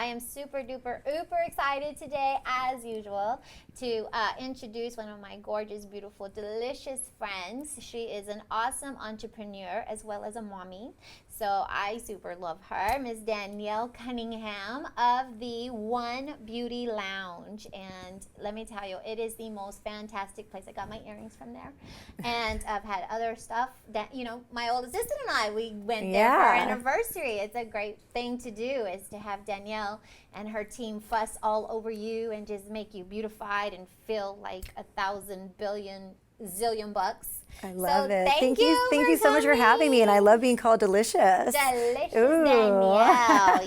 I am super duper uber excited today, as usual, to introduce one of my gorgeous, beautiful, delicious friends. She is an awesome entrepreneur as well as a mommy. So I super love her, Miss Danielle Cunningham of the One Beauty Lounge. And let me tell you, it is the most fantastic place. I got my earrings from there. And I've had other stuff that, you know, my old assistant and I, we went there for our anniversary. It's a great thing to do, is to have Danielle and her team fuss all over you and just make you beautified and feel like 1,000 billion zillion bucks. I love it. Thank you so much for having me, and I love being called delicious. Delicious Ooh. Danielle.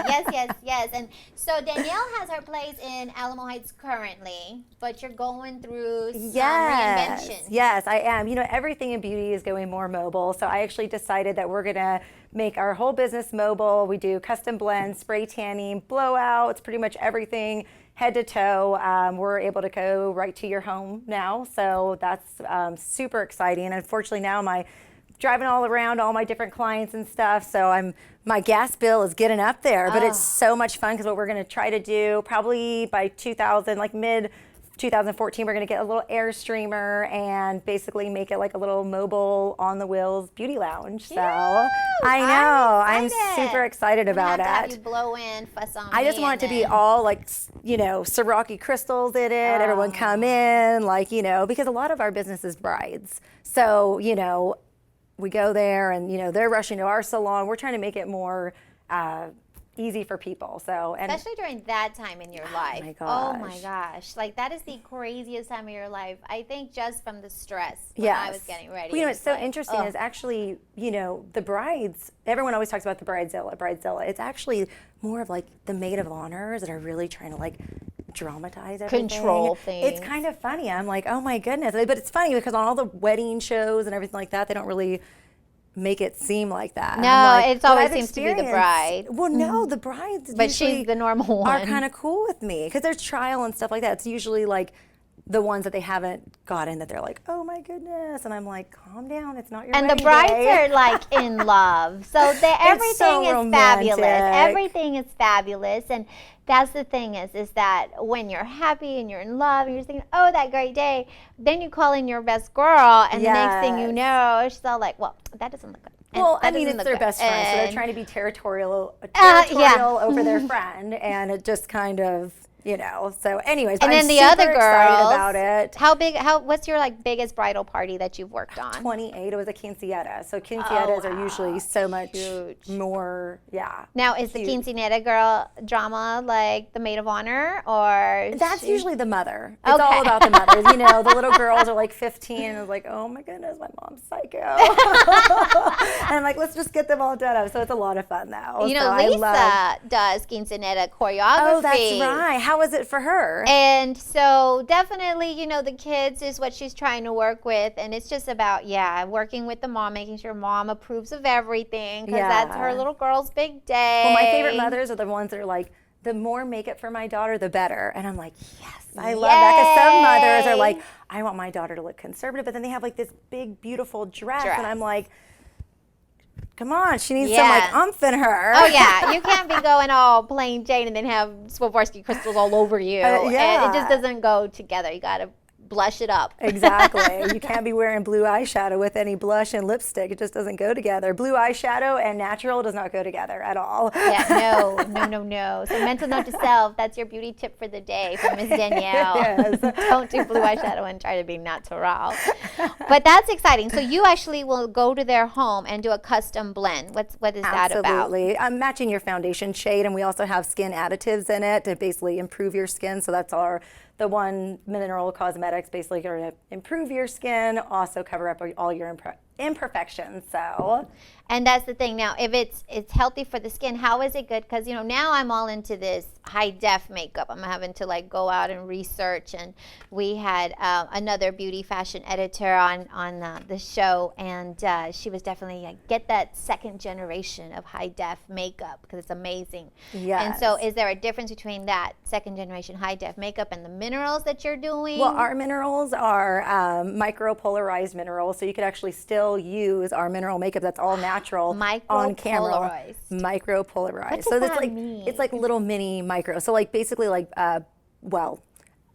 Yes. And so Danielle has her place in Alamo Heights currently, but you're going through some reinvention. Yes, I am. You know, everything in beauty is going more mobile, so I actually decided that we're going to make our whole business mobile. We do custom blends, spray tanning, blowouts, pretty much everything head to toe. We're able to go right to your home now, so that's super exciting. Unfortunately, now I'm driving all around all my different clients and stuff, so my gas bill is getting up there, but it's so much fun, because what we're going to try to do probably by mid 2014, we're going to get a little Airstreamer and basically make it like a little mobile on the wheels beauty lounge. So I know, I'm super excited about it. Have you blow in, fuss on I just want it to be all like, you know, Siraki crystals in it. Everyone come in, like, you know, because a lot of our business is brides. So, you know, we go there and, you know, they're rushing to our salon. We're trying to make it more easy for people. So, and especially during that time in your life. Oh my gosh. Like, that is the craziest time of your life. I think just from the stress when I was getting ready. Well, you know, what's so interesting is actually, you know, the brides, everyone always talks about the bridezilla. It's actually more of like the maid of honors that are really trying to like dramatize everything. Control things. It's kind of funny. I'm like, oh my goodness. But it's funny because on all the wedding shows and everything like that, they don't really make it seem like that. No, like, it always seems to be the bride. Well, no, the brides but she's the normal one. Are kind of cool with me, because there's trial and stuff like that. It's usually like the ones that they haven't gotten that they're like, oh my goodness, and I'm like, calm down, it's not your and wedding the brides day. are like in love, so everything is fabulous. Everything is fabulous, and that's the thing is that when you're happy and you're in love and you're thinking, oh, that great day, then you call in your best girl, and the next thing you know, she's all like, well, that doesn't look good. Well, I mean, it's their best friend, so they're trying to be territorial over their friend, and it just kind of, you know. So, anyways, and I'm then the super other girls, excited about it. What's your like biggest bridal party that you've worked on? 28. It was a quinceañera. So quinceañeras are usually so much more. Now, is the quinceañera girl drama like the maid of honor, or that's usually the mother? It's all about the mothers. You know, the little girls are like 15 and it's like, oh my goodness, my mom's psycho. And I'm like, let's just get them all done up. So it's a lot of fun though. You know, Lisa does quinceañera choreography. Oh, that's right. How was it for her? And so definitely, you know, the kids is what she's trying to work with. And it's just about, working with the mom, making sure mom approves of everything, because that's her little girl's big day. Well, my favorite mothers are the ones that are like, the more makeup for my daughter, the better. And I'm like, yes, I love that. Because some mothers are like, I want my daughter to look conservative, but then they have like this big, beautiful dress. And I'm like, come on, she needs some like oomph in her. Oh yeah, you can't be going all plain Jane and then have Swarovski crystals all over you. And it just doesn't go together. You gotta blush it up. Exactly. You can't be wearing blue eyeshadow with any blush and lipstick. It just doesn't go together. Blue eyeshadow and natural does not go together at all. Yeah, no. So mental note to self, that's your beauty tip for the day from Miss Danielle. Yes. Don't do blue eyeshadow and try to be natural. But that's exciting. So you actually will go to their home and do a custom blend. What is that about? Absolutely. I'm matching your foundation shade, and we also have skin additives in it to basically improve your skin. So that's the One Mineral Cosmetics, basically going to improve your skin, also cover up all your imperfections. So, and that's the thing. Now, if it's healthy for the skin, how is it good? Because, you know, now I'm all into this high def makeup. I'm having to like go out and research. And we had another beauty fashion editor on the show, and she was definitely like, get that second generation of high def makeup, because it's amazing. Yes. And so, is there a difference between that second generation high def makeup and the minerals that you're doing? Well, our minerals are micropolarized minerals, so you could actually still use our mineral makeup that's all natural on camera. Micropolarized. Micropolarized. What So does that's that mean? It's like little mini micro. So like basically like,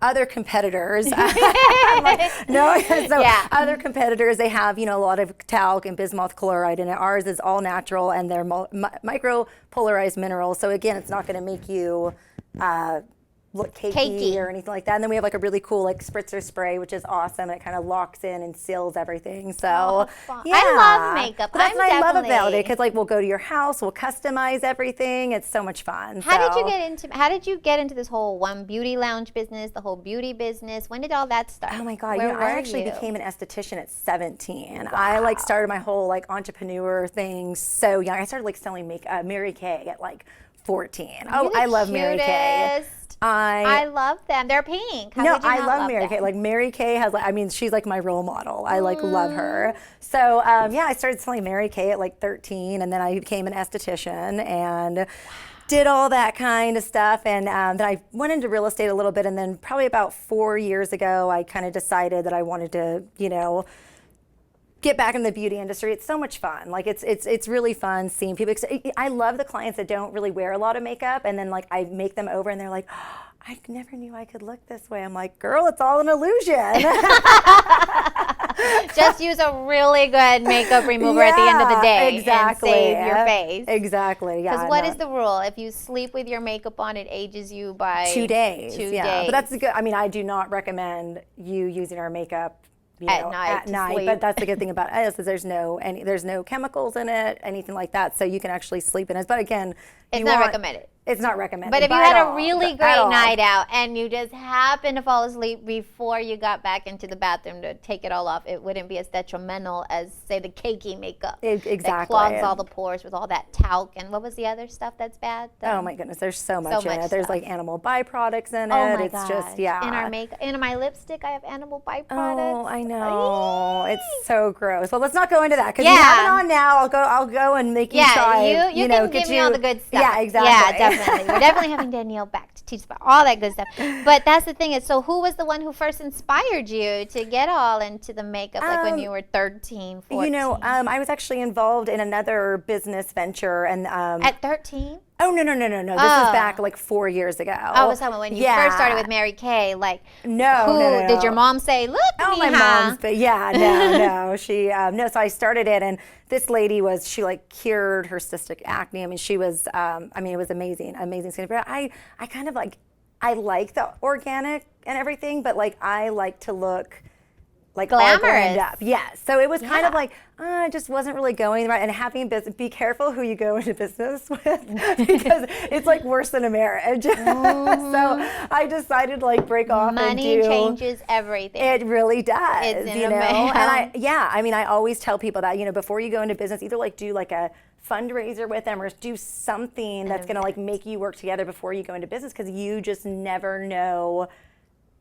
other competitors. I'm like, no, so other competitors, they have, you know, a lot of talc and bismuth chloride in it. Ours is all natural and they're micro polarized minerals. So again, it's not going to make you look cakey or anything like that. And then we have like a really cool like spritzer spray, which is awesome. And it kind of locks in and seals everything. So yeah, I love makeup. But that's what I love about it, because like we'll go to your house, we'll customize everything. It's so much fun. How did you get into this whole One Beauty Lounge business, the whole beauty business? When did all that start? Oh my God, I actually became an esthetician at 17. Wow. I like started my whole like entrepreneur thing so young. I started like selling Mary Kay at like 14. I love Mary Kay. I love them. They're pink. I love Mary Kay. Like Mary Kay has, like, I mean, she's like my role model. I like love her. So I started selling Mary Kay at like 13, and then I became an esthetician and did all that kind of stuff. And then I went into real estate a little bit, and then probably about 4 years ago, I kind of decided that I wanted to, you know, get back in the beauty industry. It's so much fun. Like it's really fun seeing people. I love the clients that don't really wear a lot of makeup, and then like I make them over and they're like, oh, I never knew I could look this way. I'm like, girl, it's all an illusion. Just use a really good makeup remover at the end of the day and save your face. Exactly. Yeah. Because what is the rule? If you sleep with your makeup on, it ages you by 2 days. 2 days. But that's good. I mean, I do not recommend you using our makeup at night. But that's the good thing about us is there's no chemicals in it, anything like that. So you can actually sleep in it. But again, it's not recommended. It's not recommended. But if you had a really great night out and you just happened to fall asleep before you got back into the bathroom to take it all off, it wouldn't be as detrimental as, say, the cakey makeup. Exactly. That clogs all the pores with all that talc. And what was the other stuff that's bad? Oh my goodness, there's so much in it. There's like animal byproducts in it. Oh my it's gosh. Just, In our makeup, in my lipstick, I have animal byproducts. Oh, I know. It's so gross. Well, let's not go into that, because you have it on now. I'll go and make you try. You can give me all the good stuff. Yeah, exactly. Yeah, definitely. We're definitely having Danielle back to teach about all that good stuff. But that's the thing is, so who was the one who first inspired you to get all into the makeup, like when you were 13, 14? You know, I was actually involved in another business venture, and at 13. Oh, no. This is back like 4 years ago. I was talking about when you first started with Mary Kay, like, no. Did your mom say, look, my mom's, but no. She, no, so I started it, and this lady she like cured her cystic acne. I mean, she was, it was amazing skin. But I kind of like, I like the organic and everything, but like, I like to look like glamorous. Up. Yes. So it was kind of like, it just wasn't really going right. And having business, be careful who you go into business with, because it's like worse than a marriage. So I decided to like break off. Money changes everything. It really does. It's you know. And I always tell people that, you know, before you go into business, either like do like a fundraiser with them or do something that's going to like make you work together before you go into business, because you just never know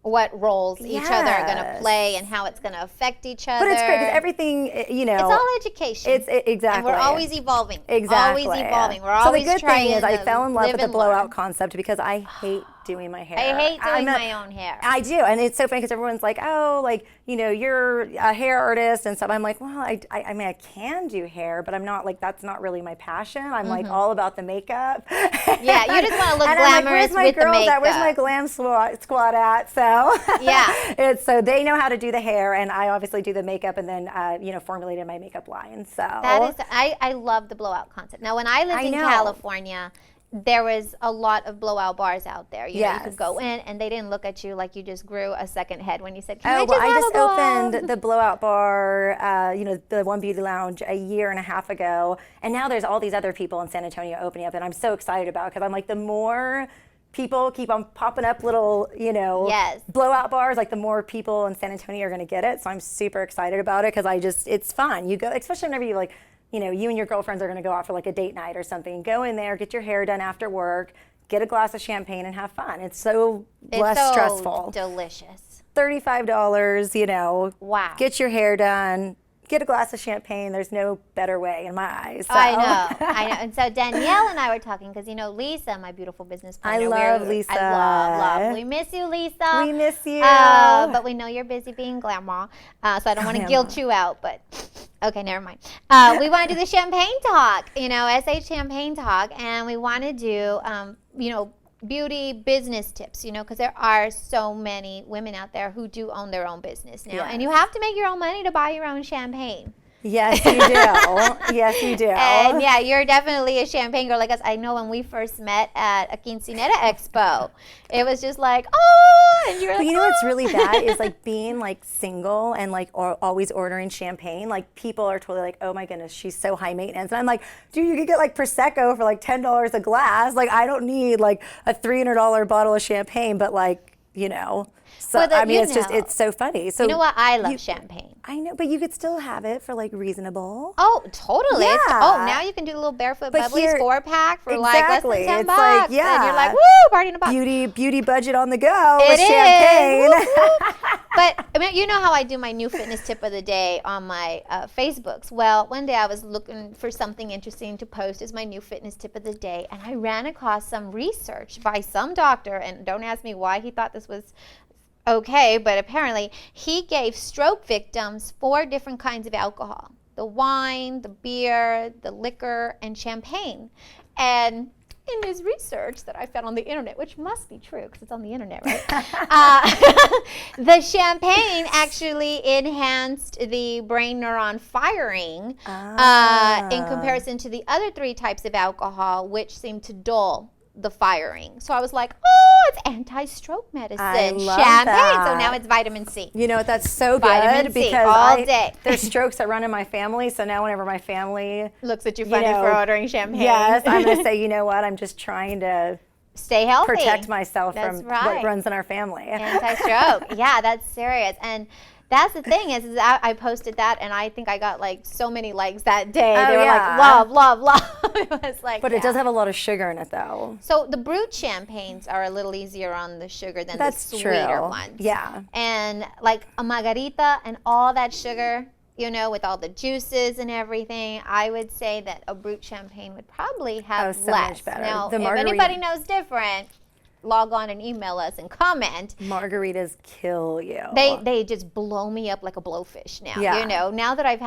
what roles each other are going to play and how it's going to affect each other. But it's great because everything, you know. It's all education. Exactly. And we're always evolving. Exactly. Always evolving. We're always trying. So the good thing is I fell in love with the blowout concept, because I hate doing my hair. I hate doing my own hair. I do. And it's so funny because everyone's like, oh, like, you know, you're a hair artist and stuff. I'm like, well, I mean, I can do hair, but I'm not like, that's not really my passion. I'm like all about the makeup. Yeah, you just want to look glamorous with the makeup. Where's my glam squad at? So yeah, so they know how to do the hair, and I obviously do the makeup, and then formulated my makeup line. So that is, I love the blowout concept. Now, when I lived in California, there was a lot of blowout bars out there. You know, you could go in and they didn't look at you like you just grew a second head when you said, I just opened the blowout bar, the One Beauty Lounge a year and a half ago. And now there's all these other people in San Antonio opening up, and I'm so excited about it, because I'm like, the more people keep on popping up little, blowout bars, like the more people in San Antonio are going to get it. So I'm super excited about it, because it's fun. You go, especially whenever you like, you and your girlfriends are going to go out for like a date night or something. Go in there, get your hair done after work, get a glass of champagne, and have fun. It's so less stressful. Delicious. $35, Wow. Get your hair done. Get a glass of champagne. There's no better way in my eyes. So. I know. And so Danielle and I were talking, because, Lisa, my beautiful business partner. I love Lisa. I love. We miss you, Lisa. We miss you. But we know you're busy being glamour, so I don't want to guilt you out, but okay, never mind. We want to do the champagne talk, SH champagne talk, and we want to do, beauty business tips, because there are so many women out there who do own their own business now. Yes. And you have to make your own money to buy your own champagne. Yes, you do. Yes, you do. And yeah, you're definitely a champagne girl like us. I know when we first met at a Quinceanera Expo, it was just like, oh, and you were like, But you know what's really bad is like being like single and like always ordering champagne. Like people are totally like, oh my goodness, she's so high maintenance. And I'm like, dude, you could get like Prosecco for like $10 a glass. Like I don't need like a $300 bottle of champagne, but like, So Well, I mean, it's so funny. So you know what? I love champagne. I know, but you could still have it for like reasonable. Oh, totally. Yeah. Now you can do a little barefoot But bubblies here- 4-pack for like less than Exactly. $10. It's like, And yeah. you're like, woo, party in a box. Beauty budget on the go It with is. champagne. Whoop, whoop. But I mean, you know how I do my new fitness tip of the day on my Facebooks. Well, one day I was looking for something interesting to post as my new fitness tip of the day, and I ran across some research by some doctor, and don't ask me why he thought this was okay, but apparently he gave stroke victims 4 different kinds of alcohol: the wine, the beer, the liquor, and champagne. And in his research that I found on the internet, which must be true because it's on the internet, right? The champagne actually enhanced the brain neuron firing in comparison to the other 3 types of alcohol, which seemed to dull the firing. So I was like, oh, it's anti-stroke medicine. I love champagne. that. So now it's vitamin C. You know, that's so Vitamin good C because all day. there's strokes that run in my family. So now whenever my family Looks at you funny for ordering champagne. Yes, I'm going to say, you know what? I'm just trying to Stay healthy. protect myself That's from right. what runs in our family. Anti-stroke. Yeah, that's serious. And that's the thing is I posted that, and I think I got like so many likes that day. Oh, they were yeah. like, love, love, love. It was like, But it does have a lot of sugar in it, though. So the brut champagnes are a little easier on the sugar than That's the sweeter true. ones. Yeah. And like a margarita and all that sugar, with all the juices and everything, I would say that a brut champagne would probably have so less. much better. Now, The if margarita- anybody knows different, log on and email us and comment. Margaritas kill you. They just blow me up like a blowfish now. Yeah. Now that I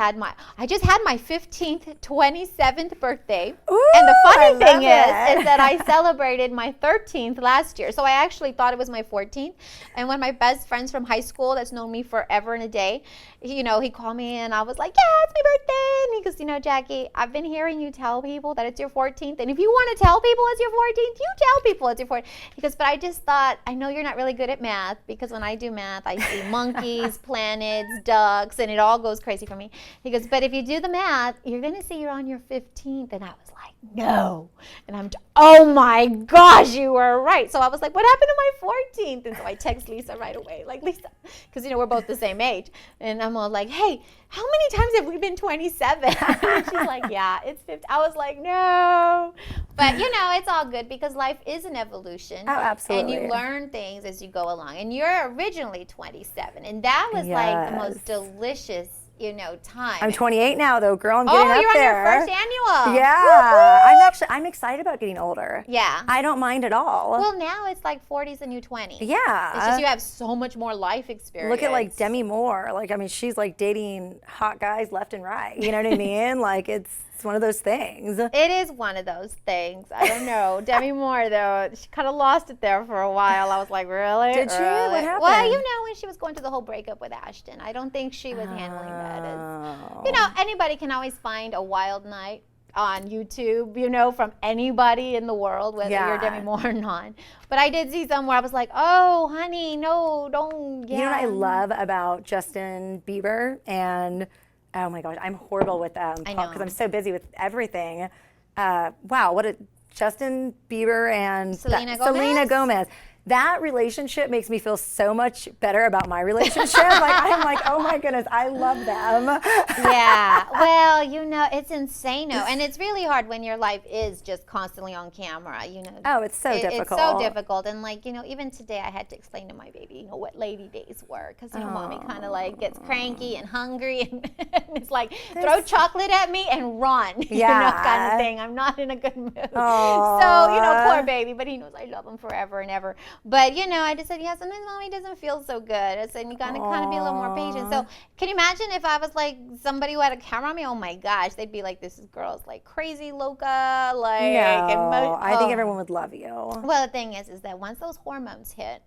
just had my 15th, 27th birthday. Ooh, And the I funny thing love it. is that I celebrated my 13th last year. So I actually thought it was my 14th. And one of my best friends from high school that's known me forever and a day, he called me and I was like, yeah, it's my birthday. And he goes, Jacqui, I've been hearing you tell people that it's your 14th. And if you want to tell people it's your 14th, you tell people it's your 14th. He goes, but I just thought, I know you're not really good at math because when I do math, I see monkeys, planets, ducks, and it all goes crazy for me. He goes, but if you do the math, you're going to see you're on your 15th. And I was like, no. And oh my gosh, you were right. So I was like, what happened to my 14th? And so I text Lisa right away, like, Lisa, because, we're both the same age. And I'm all like, hey, how many times have we been 27? And she's like, yeah, it's 50. I was like, no. But, it's all good because life is an evolution. Oh, absolutely. And you learn things as you go along. And you're originally 27. And that was like the most delicious, time. I'm 28 now, though, girl. I'm getting up you're there. on your first annual. Yeah. I'm excited about getting older. Yeah. I don't mind at all. Well, now it's like 40's the new 20. Yeah. It's just you have so much more life experience. Look at like Demi Moore. She's like dating hot guys left and right. You know what I mean? Like it's one of those things. It is one of those things. I don't know. Demi Moore, though, she kind of lost it there for a while. I was like, really? Did she? Really? What happened? Well, when she was going through the whole breakup with Ashton, I don't think she was handling that as, anybody can always find a wild night on YouTube, from anybody in the world, whether you're Demi Moore or not. But I did see some where I was like, oh, honey, no, don't. Yeah. You know what I love about Justin Bieber and oh my gosh, I'm horrible with because I'm so busy with everything. Wow, Justin Bieber and Selena Gomez. That relationship makes me feel so much better about my relationship. I'm like, oh my goodness, I love them. Yeah, well, it's insane though. And it's really hard when your life is just constantly on camera, Oh, it's so difficult. It's so difficult. And even today I had to explain to my baby, what lady days were. Because, mommy kind of gets cranky and hungry and it's like, throw chocolate at me and run, kind of thing. I'm not in a good mood. Aww. So, poor baby, but he knows I love him forever and ever. But, I just said, yeah, sometimes mommy doesn't feel so good. I said, you got to kind of be a little more patient. So can you imagine if I was like somebody who had a camera on me? Oh my gosh, they'd be like, this girl's like crazy loca. Like, no, I think everyone would love you. Well, the thing is that once those hormones hit,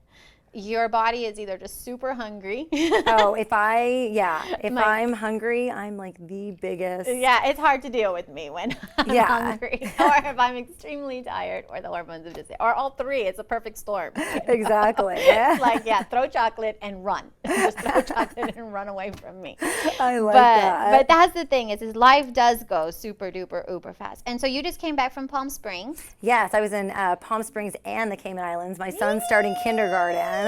your body is either just super hungry. If I'm hungry, I'm like the biggest. Yeah, it's hard to deal with me when I'm hungry, or if I'm extremely tired, or the hormones have just, or all three. It's a perfect storm. Exactly. It's like, throw chocolate and run. Just throw chocolate and run away from me. I like that. But that's the thing is life does go super duper uber fast. And so you just came back from Palm Springs. Yes, I was in Palm Springs and the Cayman Islands. My son's starting kindergarten.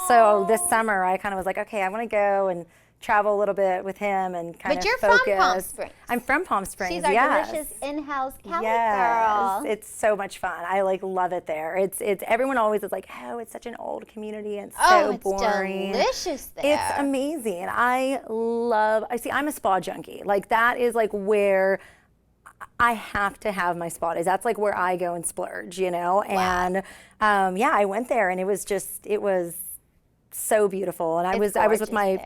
So this summer I kind of was like, okay, I want to go and travel a little bit with him and kind of focus. But you're from Palm Springs. I'm from Palm Springs. She's our delicious in-house Cali girl. It's so much fun. I love it there. It's everyone always is like, oh, it's such an old community and so boring. It's delicious there. It's amazing. I'm a spa junkie. Like that is like where I have to have my spa days. That's like where I go and splurge, Wow. And I went there and it was so beautiful, and I was with my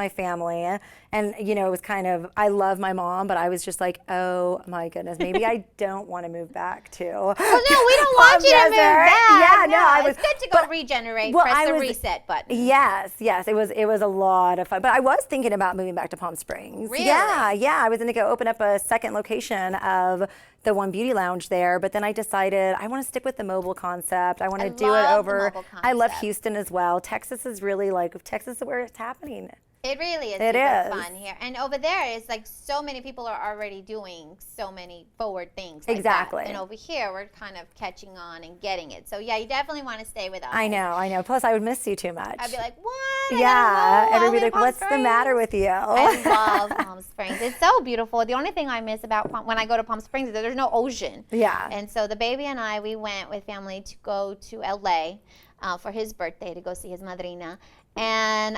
family, and it was kind of, I love my mom, but I was just like, oh my goodness, maybe I don't want to move back to. Well, no, we don't want you to move back. Yeah, it's good to go regenerate. Press the reset button. Yes, it was a lot of fun, but I was thinking about moving back to Palm Springs. Really? Yeah, I was going to go open up a second location of the One Beauty Lounge there, but then I decided I want to stick with the mobile concept. I want to do it over. I love Houston as well. Texas is really Texas is where it's happening. It really is fun here. And over there, it's like so many people are already doing so many forward things. Like exactly. That. And over here, we're kind of catching on and getting it. So, yeah, you definitely want to stay with us. I know. Plus, I would miss you too much. I'd be like, what? Everybody like, what's the matter with you? I love Palm Springs. It's so beautiful. The only thing I miss about when I go to Palm Springs is that there's no ocean. Yeah. And so the baby and I, we went with family to go to L.A. For his birthday to go see his madrina. And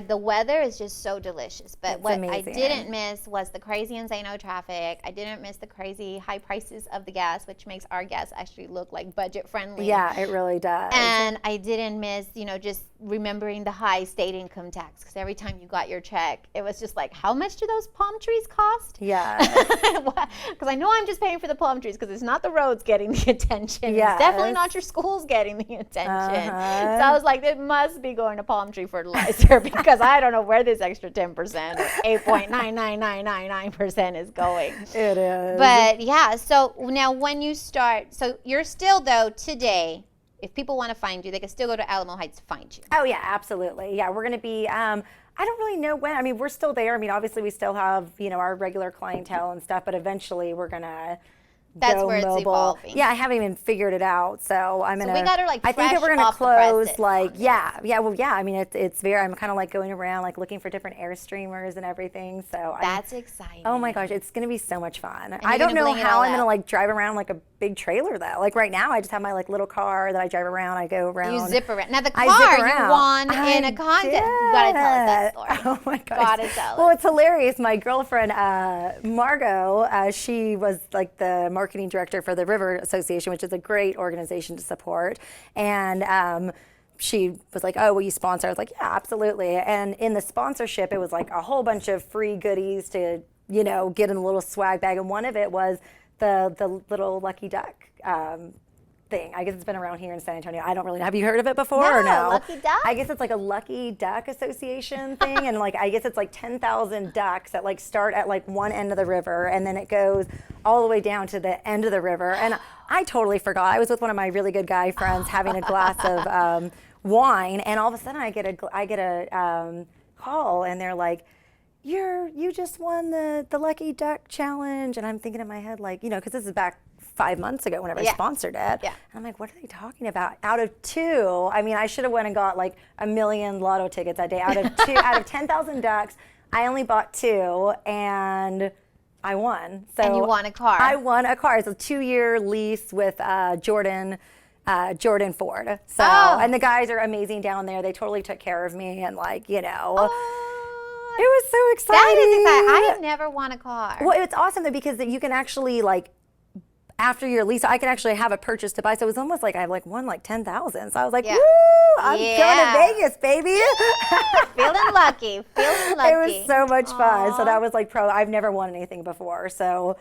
the weather is just so delicious. But it's what amazing. I didn't miss was the crazy Insano traffic. I didn't miss the crazy high prices of the gas, which makes our gas actually look like budget friendly. Yeah, it really does. And I didn't miss, just remembering the high state income tax, because every time you got your check, it was just like, how much do those palm trees cost? Yeah. Because I know I'm just paying for the palm trees, because it's not the roads getting the attention. Yes. It's definitely not your schools getting the attention. So I was like, it must be going to palm tree fertilizer, because I don't know where this extra 10% or 8.99999% is going. It is. But yeah, so now when you start, so you're still though today, if people want to find you, they can still go to Alamo Heights to find you. Oh, yeah, absolutely. Yeah, we're going to be, I don't really know when. I mean, we're still there. I mean, obviously, we still have, our regular clientele and stuff, but eventually we're going to That's go where mobile. It's evolving. Yeah, I haven't even figured it out. So I'm going to. So we got her I think that we're going to close, I mean, it's very, I'm kind of like going around, like looking for different Airstreamers and everything. So that's exciting. Oh my gosh, it's going to be so much fun. I don't know how I'm going to like drive around like a big trailer though. Like right now, I just have my like little car that I drive around. I go around. You zip around. Now the car you won in a contest. You gotta tell us that story. Oh my gosh. Gotta tell us. Well, it's hilarious. My girlfriend Margot, she was like the marketing director for the River Association, which is a great organization to support, and she was like, oh, will you sponsor? I was like, yeah, absolutely. And in the sponsorship, it was like a whole bunch of free goodies to get in a little swag bag, and one of it was the little Lucky Duck thing. I guess it's been around here in San Antonio. I don't really know. Have you heard of it before or no? Lucky Duck? I guess it's like a Lucky Duck Association thing, and like I guess it's like 10,000 ducks that like start at like one end of the river, and then it goes all the way down to the end of the river. And I totally forgot. I was with one of my really good guy friends having a glass of wine, and all of a sudden I get a call, and they're like, you just won the Lucky Duck Challenge. And I'm thinking in my head, like, because this is back 5 months ago whenever I sponsored it. Yeah. And I'm like, what are they talking about? Out of two, I mean, I should have went and got like 1 million lotto tickets that day. Out of 10,000 ducks, I only bought 2, and I won. So and you won a car. I won a car. It's a 2-year lease with Jordan Ford. So, and the guys are amazing down there. They totally took care of me, and like, it was so exciting. That is exciting. I have never won a car. Well, it's awesome though, because you can actually like after your lease, I could actually have a purchase to buy. So it was almost like I won like 10,000. So I was like, Yeah. woo, I'm going to Vegas, baby. Feeling lucky. Feeling lucky. It was so much fun. So that was like I've never won anything before. So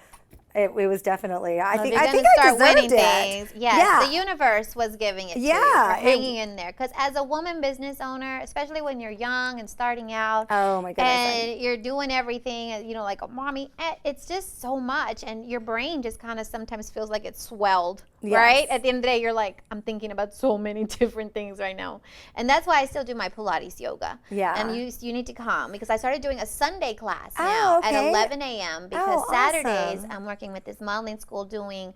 it was definitely, I think I deserved winning it. things. Yes, Yeah. The universe was giving it to you Yeah, for hanging in there. Because as a woman business owner, especially when you're young and starting out, oh my goodness, and you're doing everything, you know, like a mommy, it's just so much, and your brain just kind of sometimes feels like it's swelled. Yes. Right? At the end of the day, you're like, I'm thinking about so many different things right now. And that's why I still do my Pilates yoga. Yeah. And you need to come, because I started doing a Sunday class now at 11 a.m. because Saturdays I'm working with this modeling school doing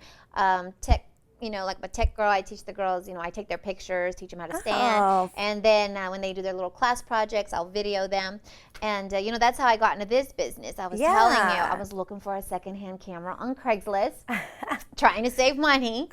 tech. You know, like a tech girl, I teach the girls, you know, I take their pictures, teach them how to stand. And then when they do their little class projects, I'll video them. And, you know, that's how I got into this business. I was telling you, I was looking for a secondhand camera on Craigslist, trying to save money.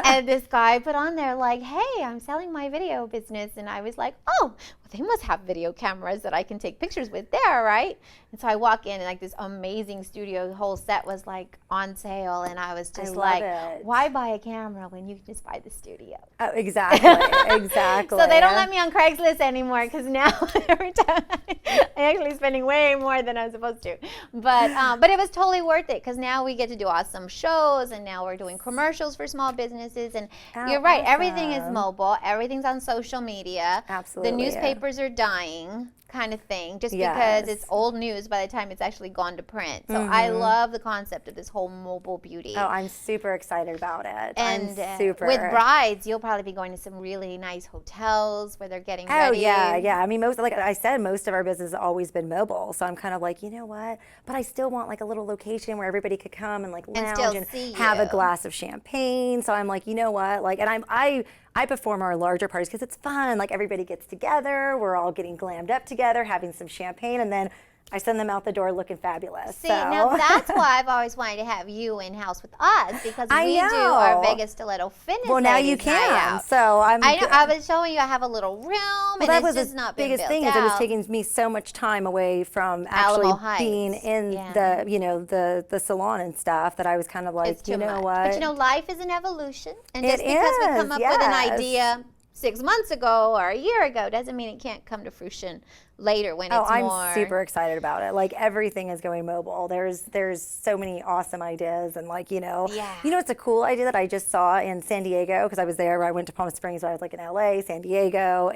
And this guy put on there like, hey, I'm selling my video business. And I was like, oh, well, they must have video cameras that I can take pictures with there, right? And so I walk in, and like this amazing studio, the whole set was like on sale. And I was just why buy a camera when you can just buy the studio? Oh, exactly, exactly. So they don't let me on Craigslist anymore, because now every time I'm actually spending way more than I'm supposed to. But it was totally worth it, because now we get to do awesome shows, and now we're doing commercials for small businesses. And you're right, everything is mobile, everything's on social media. Absolutely. The newspapers are dying, kind of thing, just because it's old news by the time it's actually gone to print. So I love the concept of this whole mobile beauty. Oh, I'm super excited about it. And I'm super. With brides, you'll probably be going to some really nice hotels where they're getting ready. Oh, yeah. I mean, like I said, most of our business has always been mobile. So I'm kind of like, you know what? But I still want like a little location where everybody could come and like lounge and have a glass of champagne. So I'm like, you know what? Like, and I perform our larger parties because it's fun. Like everybody gets together, we're all getting glammed up together, having some champagne, and then I send them out the door looking fabulous. See, now that's why I've always wanted to have you in-house with us, because we do our Vegas Stiletto Fitness. Well, now you can. So I know. I was showing you I have a little room, and that it's was just not been biggest built thing out. is it was taking me so much time away from actually being in the, you know, the salon and stuff, that I was kind of like, you know what? But you know, life is an evolution, and just because we come up with an idea 6 months ago or a year ago doesn't mean it can't come to fruition later when it's more. I'm super excited about it. Like everything is going mobile. There's so many awesome ideas, and like, you know, it's a cool idea that I just saw in San Diego, because I was there. I went to Palm Springs. I was like in LA, San Diego.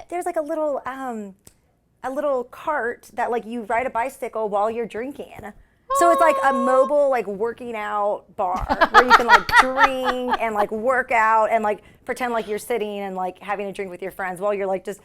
There's like a little cart that like you ride a bicycle while you're drinking. So it's like a mobile, like working out bar where you can like drink and like work out and like pretend like you're sitting and like having a drink with your friends while you're like just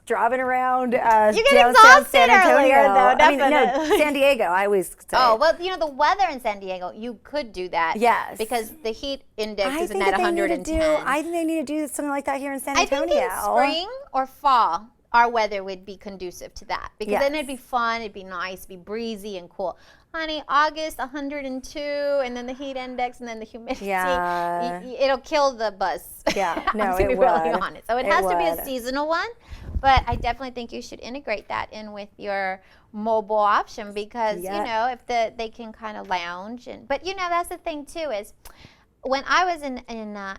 driving around. You get exhausted San Antonio. Earlier, though. Definitely. I mean, no, San Diego. I always say. Oh well, you know the weather in San Diego, you could do that. Yes. Because the heat index is at I 110. think they need to do something like that here in San Antonio. I think in spring or fall, our weather would be conducive to that, because then it'd be fun, it'd be nice, it'd be breezy and cool. Honey, August 102, and then the heat index, and then the humidity. Yeah. It'll kill the buzz. Yeah, no, I'm to be really honest. So it has to be a seasonal one, but I definitely think you should integrate that in with your mobile option, because you know, if they can kind of lounge but you know, that's the thing too, is when I was in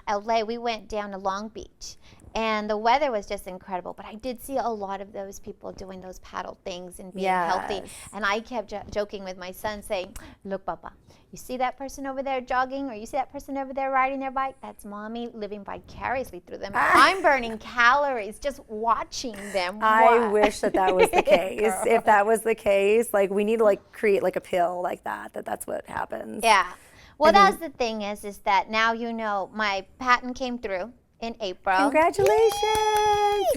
LA, we went down to Long Beach. And the weather was just incredible. But I did see a lot of those people doing those paddle things and being healthy. And I kept joking with my son, saying, look, Papa, you see that person over there jogging, or you see that person over there riding their bike? That's Mommy living vicariously through them. I'm burning calories just watching them. I wish that was the case. If that was the case, like we need to like create like a pill like that's what happens. Yeah. Well, that's the thing is that now you know my patent came through in April. Congratulations!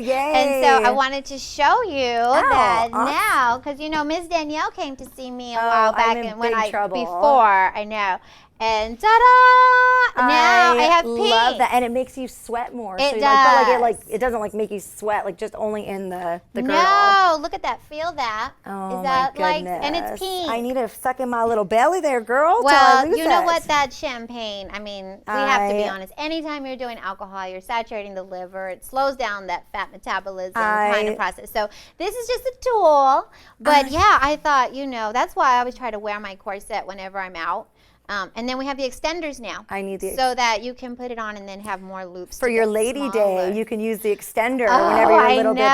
Yay! And so I wanted to show you that now, because you know Ms. Danielle came to see me a while back, and before I know, and ta-da! Now I have pink. I love that, and it makes you sweat more. It so does. It doesn't like make you sweat, like just only in the girdle. No, look at that. Feel that. Oh, is that my goodness. and it's pink. I need to suck in my little belly there, girl. Well, you know what? That champagne, I mean, we have to be honest. Anytime you're doing alcohol, you're saturating the liver. It slows down that fat metabolism kind of process. So this is just a tool. But yeah, I thought, you know, that's why I always try to wear my corset whenever I'm out. And then we have the extenders now. I need the so that you can put it on and then have more loops for to your get lady smaller. day. You can use the extender Oh, whenever you're a little bit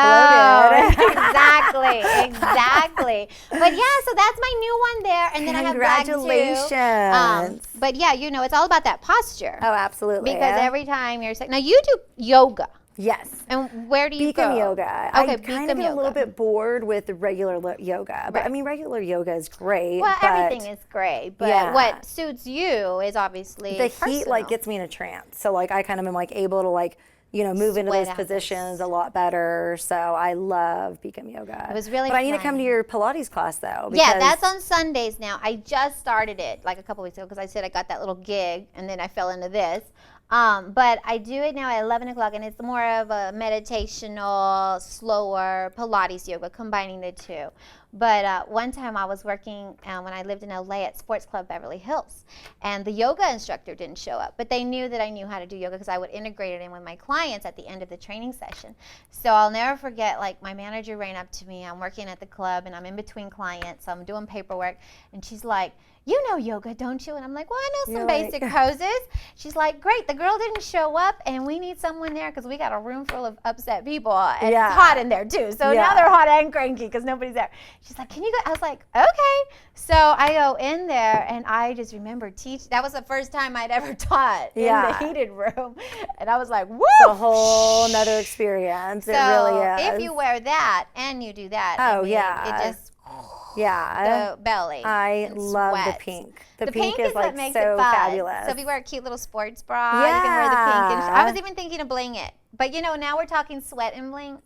bloated. Exactly. But yeah, so that's my new one there, and then I have black too. Congratulations. But yeah, it's all about that posture. Oh, absolutely. Because every time you're sick. Now you do yoga. Yes. And where do you Beacon go? yoga. Okay, I kind of Beacon get a little yoga. bit bored with the regular yoga. But I mean, regular yoga is great. Well, but everything is great, but yeah. what suits you is obviously the heat personal. gets me in a trance. So I kind of am able to move into Sweat those out positions a lot better. So I love Beacon yoga. It was really But I need to fun. come to your Pilates class though. Yeah, because that's on Sundays now. I just started it like a couple weeks ago because I said I got that little gig and then I fell into this. But I do it now at 11 o'clock, and it's more of a meditational, slower Pilates yoga, combining the two. But one time I was working when I lived in LA at Sports Club Beverly Hills, and the yoga instructor didn't show up, but they knew that I knew how to do yoga because I would integrate it in with my clients at the end of the training session. So I'll never forget, my manager ran up to me. I'm working at the club, and I'm in between clients, so I'm doing paperwork, and she's like, "You know yoga, don't you?" And I'm like, "Well, I know some basic poses." She's like, "Great, the girl didn't show up, and we need someone there because we got a room full of upset people, and it's hot in there too. So now they're hot and cranky because nobody's there." She's like, "Can you go?" I was like, "Okay." So I go in there, and I just remember that was the first time I'd ever taught in the heated room, and I was like, "Woo!" It's a whole nother experience. So it really is. if you wear that and you do that, it just the belly. I love the sweat. pink. The pink is what makes so it fun. fabulous. So if you wear a cute little sports bra, you can wear the pink. And I was even thinking of bling it. But now we're talking sweat and bling.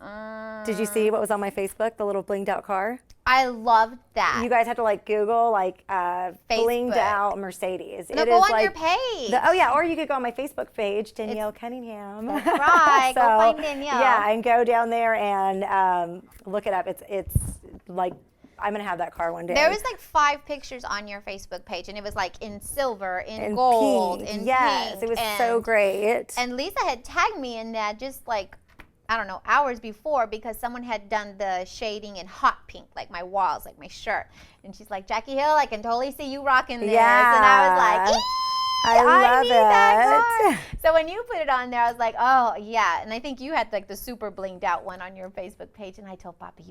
Did you see what was on my Facebook, the little blinged out car? I loved that. You guys have to Google blinged out Mercedes. No, go on your page. Or you could go on my Facebook page, Danielle Cunningham. That's right. Go find Danielle. Yeah, and go down there and look it up. It's I'm gonna have that car one day. There was 5 pictures on your Facebook page, and it was in silver, in gold, pink. in yes, pink. It was so great. And Lisa had tagged me in that just I don't know, hours before, because someone had done the shading in hot pink, my walls, my shirt. And she's like, "Jacqui Hill, I can totally see you rocking this." Yeah. And I was like, I love need that it. car. So when you put it on there, I was like, "Oh, yeah." And I think you had the super blinged out one on your Facebook page. And I told Papa,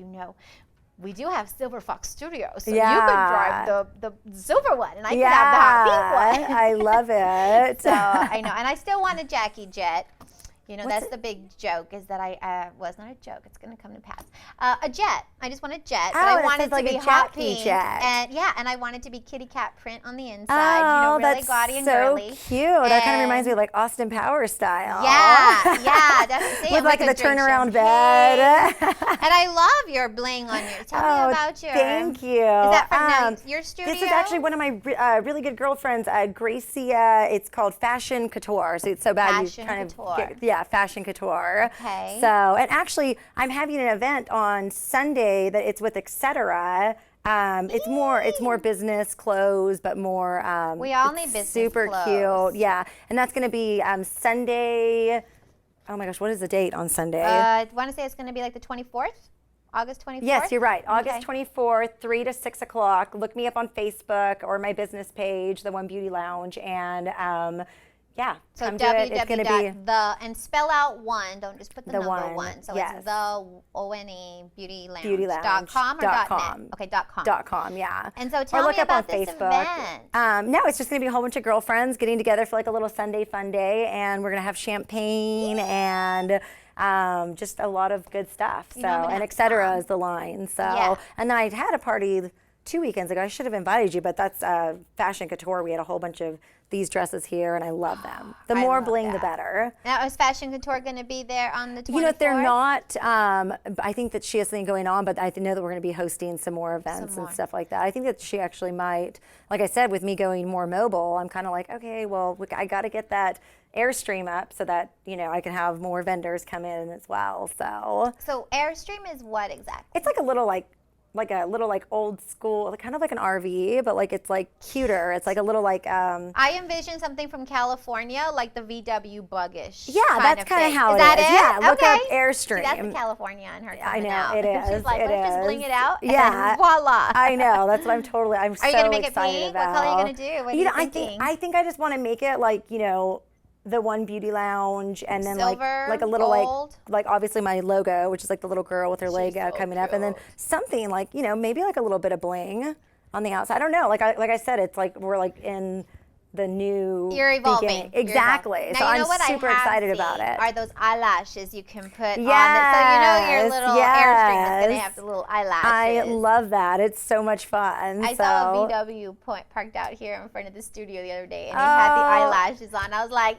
we do have Silver Fox Studios, so you could drive the silver one, and I could have the hot pink one. I love it. So I know, and I still want a Jacqui jet. That's the big joke, is that well, it's not a joke. It's going to come to pass. A jet. I just want a jet, but I want it to be hot pink. Jet. And I want it to be kitty cat print on the inside. Really that's gaudy and so girly. Cute. That kind of reminds me of Austin Powers style. Yeah, definitely. With the turnaround bed. And I love your bling on your. Tell me about your. Thank you. Is that from your studio? This is actually one of my really good girlfriends, Gracia. It's called Fashion Couture. So it's so bad Fashion you kind Couture. of Fashion Couture. Okay. So, and actually, I'm having an event on Sunday that it's with Etc. It's more business clothes, but more. We all need business super clothes. cute, yeah. And that's going to be Sunday. Oh my gosh, what is the date on Sunday? I want to say it's going to be the 24th. August 24th? Yes, you're right. August Okay. 24th, 3 to 6 o'clock. Look me up on Facebook or my business page, The One Beauty Lounge, and So come do it. It's going to be and spell out one. Don't just put the number one. one. So Yes. it's the ONE Beauty Lounge. beautylounge.com .com or .com. .net? Okay, .com. .com, yeah. And so Or tell look me up about on this Facebook. event. No, it's just going to be a whole bunch of girlfriends getting together for a little Sunday fun day, and we're going to have champagne and just a lot of good stuff. So, and Etc. is the line. So, and then I had a party 2 weekends ago. I should have invited you, but that's Fashion Couture. We had a whole bunch of these dresses here, and I love them. The more bling, the better. Now, is Fashion Couture going to be there on the 24th? They're not. I think that she has something going on, but I know that we're going to be hosting some more events and stuff like that. I think that she actually might, like I said, with me going more mobile, I'm kind of okay, well, I got to get that Airstream up so that, I can have more vendors come in as well. So Airstream is what exactly? it's a little like a little like old school, kind of like an RV, but like it's like cuter. It's like a little like I envision something from California, like the VW Buggish. Yeah, that's kind of how is. it That is. it? Yeah, look Okay. up Airstream. See, that's the California in her. I know out. it is. She's like, it let's just is. bling it out. Yeah, And voila. I know. That's what I'm so Are you gonna make it excited pink? about. What color are you gonna do? What are you thinking? I think I just want to make it like, you know, the one beauty lounge, and then Silver, like a little gold. like obviously my logo, which is like the little girl with her leg so coming up, and then cute. something like, you know, maybe like a little bit of bling on the outside. I don't know. Like I said, it's like we're like in the new You're evolving. beginning. Exactly. Now, So you know I'm what super I have excited seen about it. Are those eyelashes you can put on it? So you know Yes, your little Airstream is going to yes. have the little eyelashes. I love that. It's so much fun. I so. saw a VW parked out here in front of the studio the other day, and it had the eyelashes on. I was like,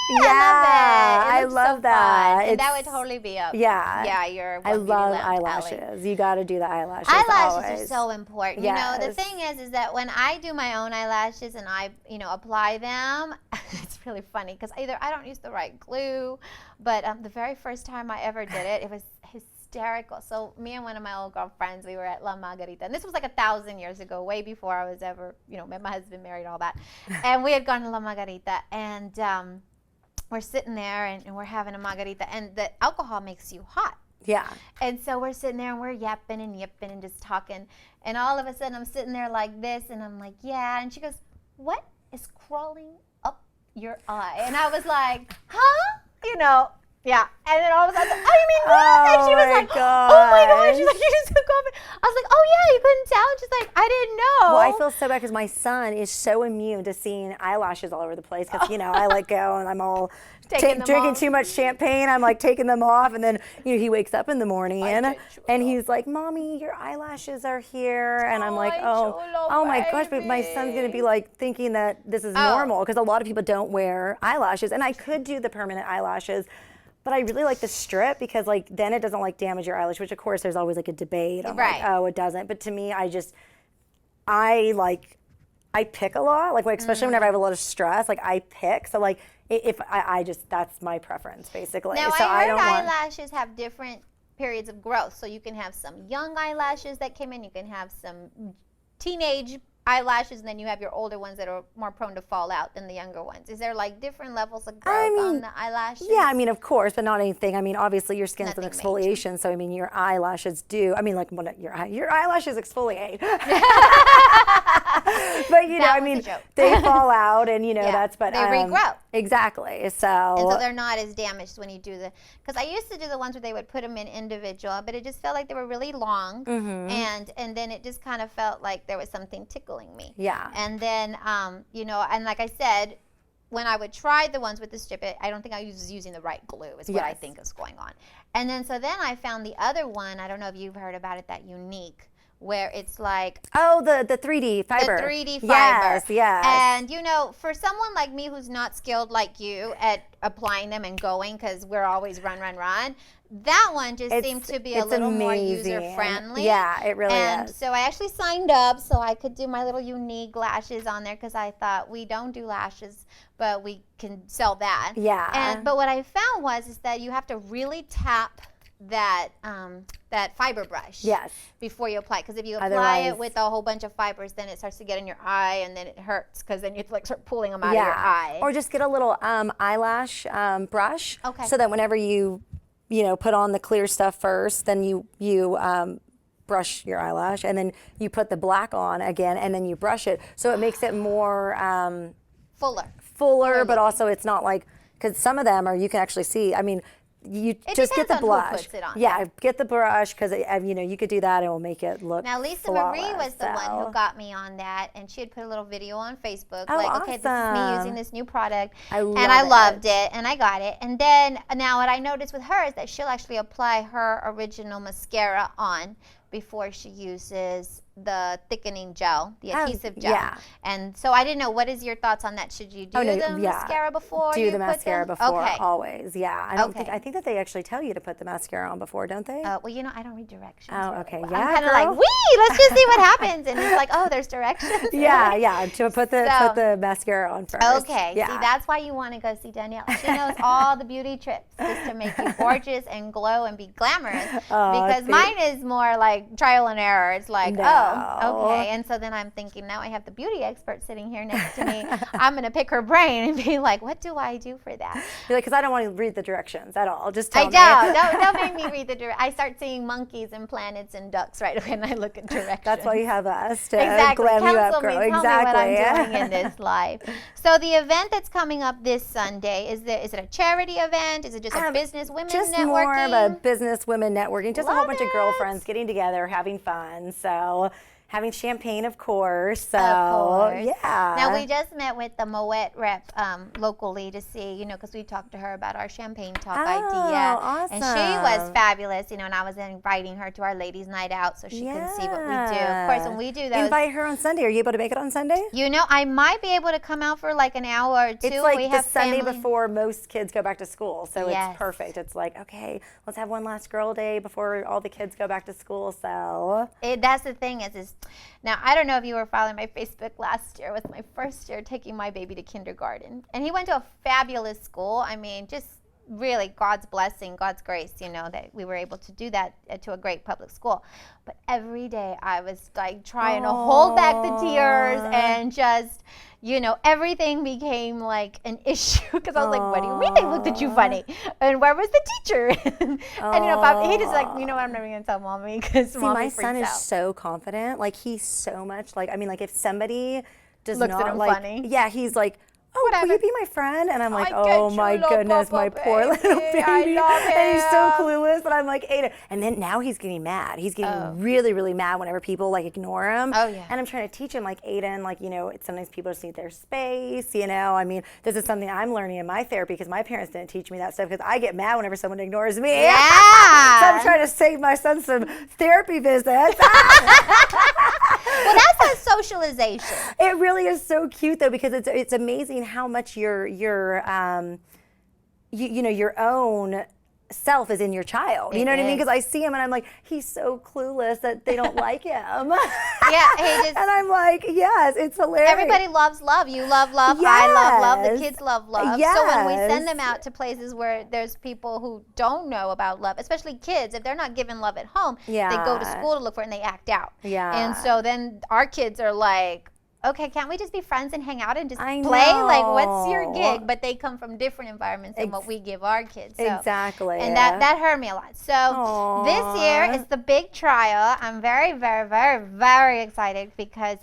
Yeah, I love it. It looks love so that. fun. And that would It's- totally be up. Yeah. Yeah, your I One Beauty love Lounge eyelashes. alley. You got to do the eyelashes. Eyelashes always. are so important. You know, the Yes. thing is that when I do my own eyelashes and I, apply them, it's really funny because either I don't use the right glue, but the very first time I ever did it, it was hysterical. So me and one of my old girlfriends, we were at La Margarita, and this was like 1,000 years ago, way before I was ever, met my husband, married, all that. And we had gone to La Margarita, and we're sitting there and we're having a margarita, and the alcohol makes you hot. Yeah. And so we're sitting there and we're yapping and yipping and just talking. And all of a sudden I'm sitting there like this, and I'm like, yeah. And she goes, what is crawling up your eye? And I was like, huh? Yeah. And then all of a sudden, oh, you mean what? And she was like, oh my gosh. She's like, you just took off. I was like, oh yeah, you couldn't tell? And she's like, I didn't know. Well, I feel so bad because my son is so immune to seeing eyelashes all over the place because, I like go and I'm all drinking too much champagne. I'm like taking them off, and then, he wakes up in the morning and he's like, Mommy, your eyelashes are here. And I'm like, oh my gosh, but my son's going to be like thinking that this is normal because a lot of people don't wear eyelashes. And I could do the permanent eyelashes, but I really like the strip because like then it doesn't like damage your eyelash, which of course there's always like a debate on like, oh, it doesn't. But to me, I pick a lot, like especially whenever I have a lot of stress, like I pick. So like if I just, that's my preference basically. Now so I heard don't eyelashes have different periods of growth. So you can have some young eyelashes that came in, you can have some teenage eyelashes, and then you have your older ones that are more prone to fall out than the younger ones. Is there like different levels of growth on the eyelashes? Yeah, of course, but not anything. Obviously your skin's an Nothing exfoliation, so your eyelashes do. Like when your eyelashes exfoliate. But they fall out, and that's. But they regrow. Exactly. So. And so they're not as damaged when you do because I used to do the ones where they would put them in individual, but it just felt like they were really long, and then it just kind of felt like there was something tickling me. Yeah. And then, and like I said, when I would try the ones with the strip, I don't think I was using the right glue is what I think is going on. And then, so then I found the other one, I don't know if you've heard about it, that Unique, where it's like... Oh, the 3D fiber. The 3D fiber. Yes. And, for someone like me who's not skilled like you at applying them and going, because we're always run, that one just seemed to be a little more user-friendly. Yeah, it really is. And so I actually signed up so I could do my little Unique lashes on there because I thought we don't do lashes, but we can sell that. Yeah. But what I found is that you have to really tap that fiber brush before you apply, because if you apply it with a whole bunch of fibers, then it starts to get in your eye, and then it hurts because then you have to start pulling them out of your eye. Or just get a little eyelash brush, so that whenever you put on the clear stuff first, then you brush your eyelash, and then you put the black on again, and then you brush it, so it makes it more fuller, but also it's not like, because some of them you can actually see. You just get the blush. Get the brush, because you could do that and it will make it look. Now Lisa flawless, Marie was the one who got me on that, and she had put a little video on Facebook, awesome. This is me using this new product, I loved it, and I got it. And then now what I noticed with her is that she'll actually apply her original mascara on before she uses the thickening gel, the adhesive gel. Yeah. And so I didn't know, what is your thoughts on that? Should you do the mascara before do you the put mascara them? before, Okay. always. Yeah. I think that they actually tell you to put the mascara on before, don't they? Well, I don't read directions. Oh, really okay. well. Yeah, I'm kind of girl. like, let's just see what happens. And it's like, oh, there's directions. To put the mascara on first. Okay. See, that's why you want to go see Danielle. She knows all the beauty tricks just to make you gorgeous and glow and be glamorous. Because mine is more like like trial and error. It's like, No. oh, okay. And so then I'm thinking, now I have the beauty expert sitting here next to me. I'm going to pick her brain and be like, what do I do for that? You're like, because I don't want to read the directions at all. Just tell me. Don't make me read the directions. I start seeing monkeys and planets and ducks right when I look at directions. That's why you have us to exactly. glam you up, Counsel girl. me, Exactly. tell me what I'm doing in this life. So the event that's coming up this Sunday, is it a charity event? Is it just a business women just networking? more of a business women networking, just a whole bunch of it. girlfriends getting together, having fun. So having champagne, of course. So Of course. yeah. Now we just met with the Moet rep locally to see, because we talked to her about our champagne talk idea. Awesome. And she was fabulous, and I was inviting her to our ladies' night out so she can see what we do. Of course, when we do those. Invite her on Sunday. Are you able to make it on Sunday? I might be able to come out for like an hour or two. It's like we the have Sunday family. before most kids go back to school, so Yes. it's perfect. It's like, okay, let's have one last girl day before all the kids go back to school. So That's the thing is now I don't know if you were following my Facebook last year. It was my first year taking my baby to kindergarten, and he went to a fabulous school. I mean, just really God's blessing, God's grace, that we were able to do that to a great public school. But every day I was like trying to hold back the tears, and just, everything became like an issue because I was like, what do you mean they looked at you funny? And where was the teacher? and Bob, he just like, I'm never going to tell mommy because mommy my freaks son is out. so confident. Like he's so much like, if somebody does Looks not at him like, funny. yeah, he's like, oh, Whatever. will you be my friend? And I'm like, I get oh you, my little goodness, my Papa poor baby. little baby. I love And he's so him. clueless. And I'm like, Ada. And then now he's getting mad. He's getting really, really mad whenever people like ignore him. Oh, yeah. And I'm trying to teach him like, Aiden, like, sometimes people just need their space, This is something I'm learning in my therapy because my parents didn't teach me that stuff because I get mad whenever someone ignores me. Yeah. So I'm trying to save my son some therapy visits. Well, that's a socialization. It really is so cute though because it's amazing how much your own self is in your child. You know what I mean? Because I see him and I'm like, he's so clueless that they don't like him. Yeah, and I'm like, yes, it's hilarious. Everybody loves love. You love love. Yes. I love love. The kids love love. Yes. So when we send them out to places where there's people who don't know about love, especially kids, if they're not given love at home, they go to school to look for it and they act out. Yeah. And so then our kids are like, okay, can't we just be friends and hang out and just I play? know. Like, what's your gig? But they come from different environments than what we give our kids. So, Exactly. And that hurt me a lot. So this year is the big trial. I'm very, very, very, very excited because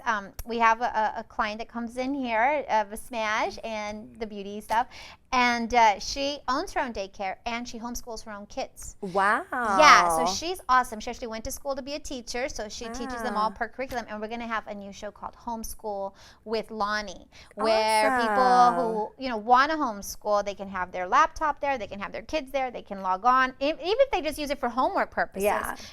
we have a client that comes in here of a Smash and the beauty stuff. And she owns her own daycare and she homeschools her own kids. Wow. Yeah, so she's awesome. She actually went to school to be a teacher, so she teaches them all per curriculum. And we're going to have a new show called Homeschool with Lonnie, where people who want to homeschool, they can have their laptop there, they can have their kids there, they can log on, even if they just use it for homework purposes.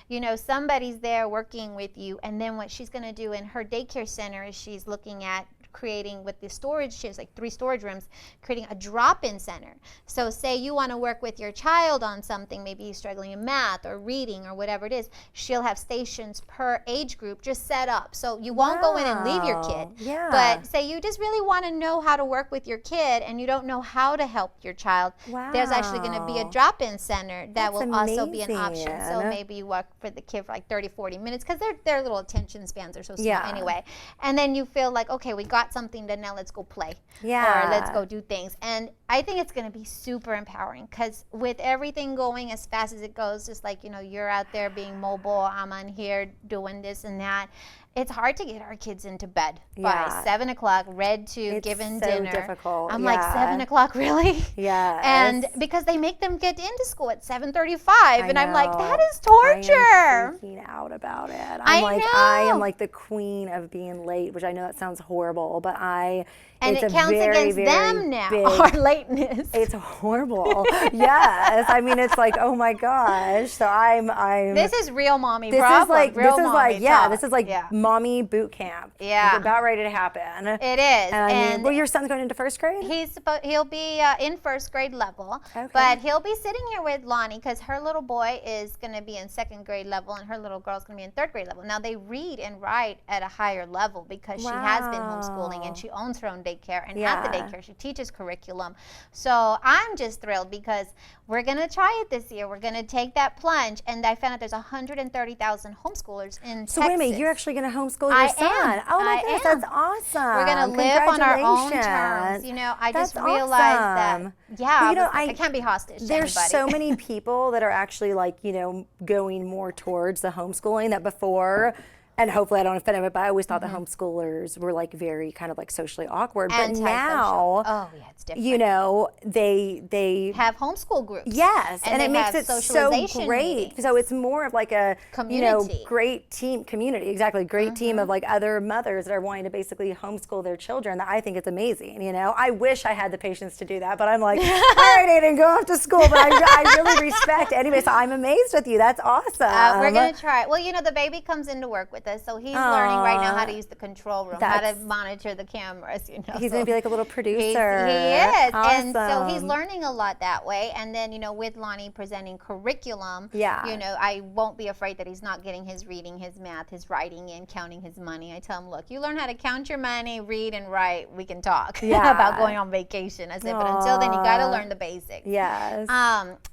Yeah. Somebody's there working with you. And then what she's going to do in her daycare center is she's looking at creating with the storage, she has like 3 storage rooms, creating a drop-in center. So say you want to work with your child on something, maybe he's struggling in math or reading or whatever it is, she'll have stations per age group just set up. So you won't go in and leave your kid. Yeah. But say you just really want to know how to work with your kid and you don't know how to help your child, there's actually going to be a drop-in center that will also be an option. So maybe you work for the kid for like 30, 40 minutes because their little attention spans are so small anyway. And then you feel like, okay, we got something, then now let's go play. Yeah. Or let's go do things. And I think it's going to be super empowering because with everything going as fast as it goes, just like, you're out there being mobile, I'm on here doing this and that. It's hard to get our kids into bed by 7 o'clock, read to, given dinner. Difficult. I'm like, 7 o'clock, really? Yeah. And because they make them get into school at 7:35, and I'm like, that is torture. I am freaking out about it. I am know. like the queen of being late, which I know that sounds horrible, but and it's it counts against them now, our lateness. It's horrible. Yes. I mean, it's like, oh my gosh. So I'm. This is real mommy this problem. Is like, real this is mommy like, yeah, talk. this is like mommy boot camp. Yeah. It's about ready to happen. It is. And I mean, well, your son's going into first grade? He'll be in first grade level, Okay. but he'll be sitting here with Lonnie because her little boy is going to be in second grade level and her little girl's going to be in third grade level. Now they read and write at a higher level because she has been homeschooling and she owns her own daycare, and at the daycare she teaches curriculum. So I'm just thrilled because we're going to try it this year. We're going to take that plunge, and I found out there's 130,000 homeschoolers in Texas. So wait a minute, you're actually going to homeschool your son? Am. Oh my goodness, that's awesome. We're going to live on our own terms. You know, I just realized that, I can't be hostage to There's anybody. so many people that are actually like, you know, going more towards the homeschooling that before, and hopefully I don't offend them, but I always thought the homeschoolers were like very kind of like socially awkward. But now, it's different. you know, they have homeschool groups. Yes, and it makes it so great. Meetings. So it's more of like a community. Great team community. Exactly, great team of like other mothers that are wanting to basically homeschool their children. That I think it's amazing. You know, I wish I had the patience to do that, but I'm like, all right, Aiden, go off to school. But I really respect anyway. So I'm amazed with you. That's awesome. We're gonna try it. Well, you know, the baby comes into work with us, so he's learning right now how to use the control room, how to monitor the cameras. You know, he's gonna be like a little producer. He is, awesome. and so he's learning a lot that way. And then, you know, with Lonnie presenting curriculum, you know, I won't be afraid that he's not getting his reading, his math, his writing in, counting his money. I tell him, look, you learn how to count your money, read and write, we can talk about going on vacation. I said, but until then, you got to learn the basics. Yes.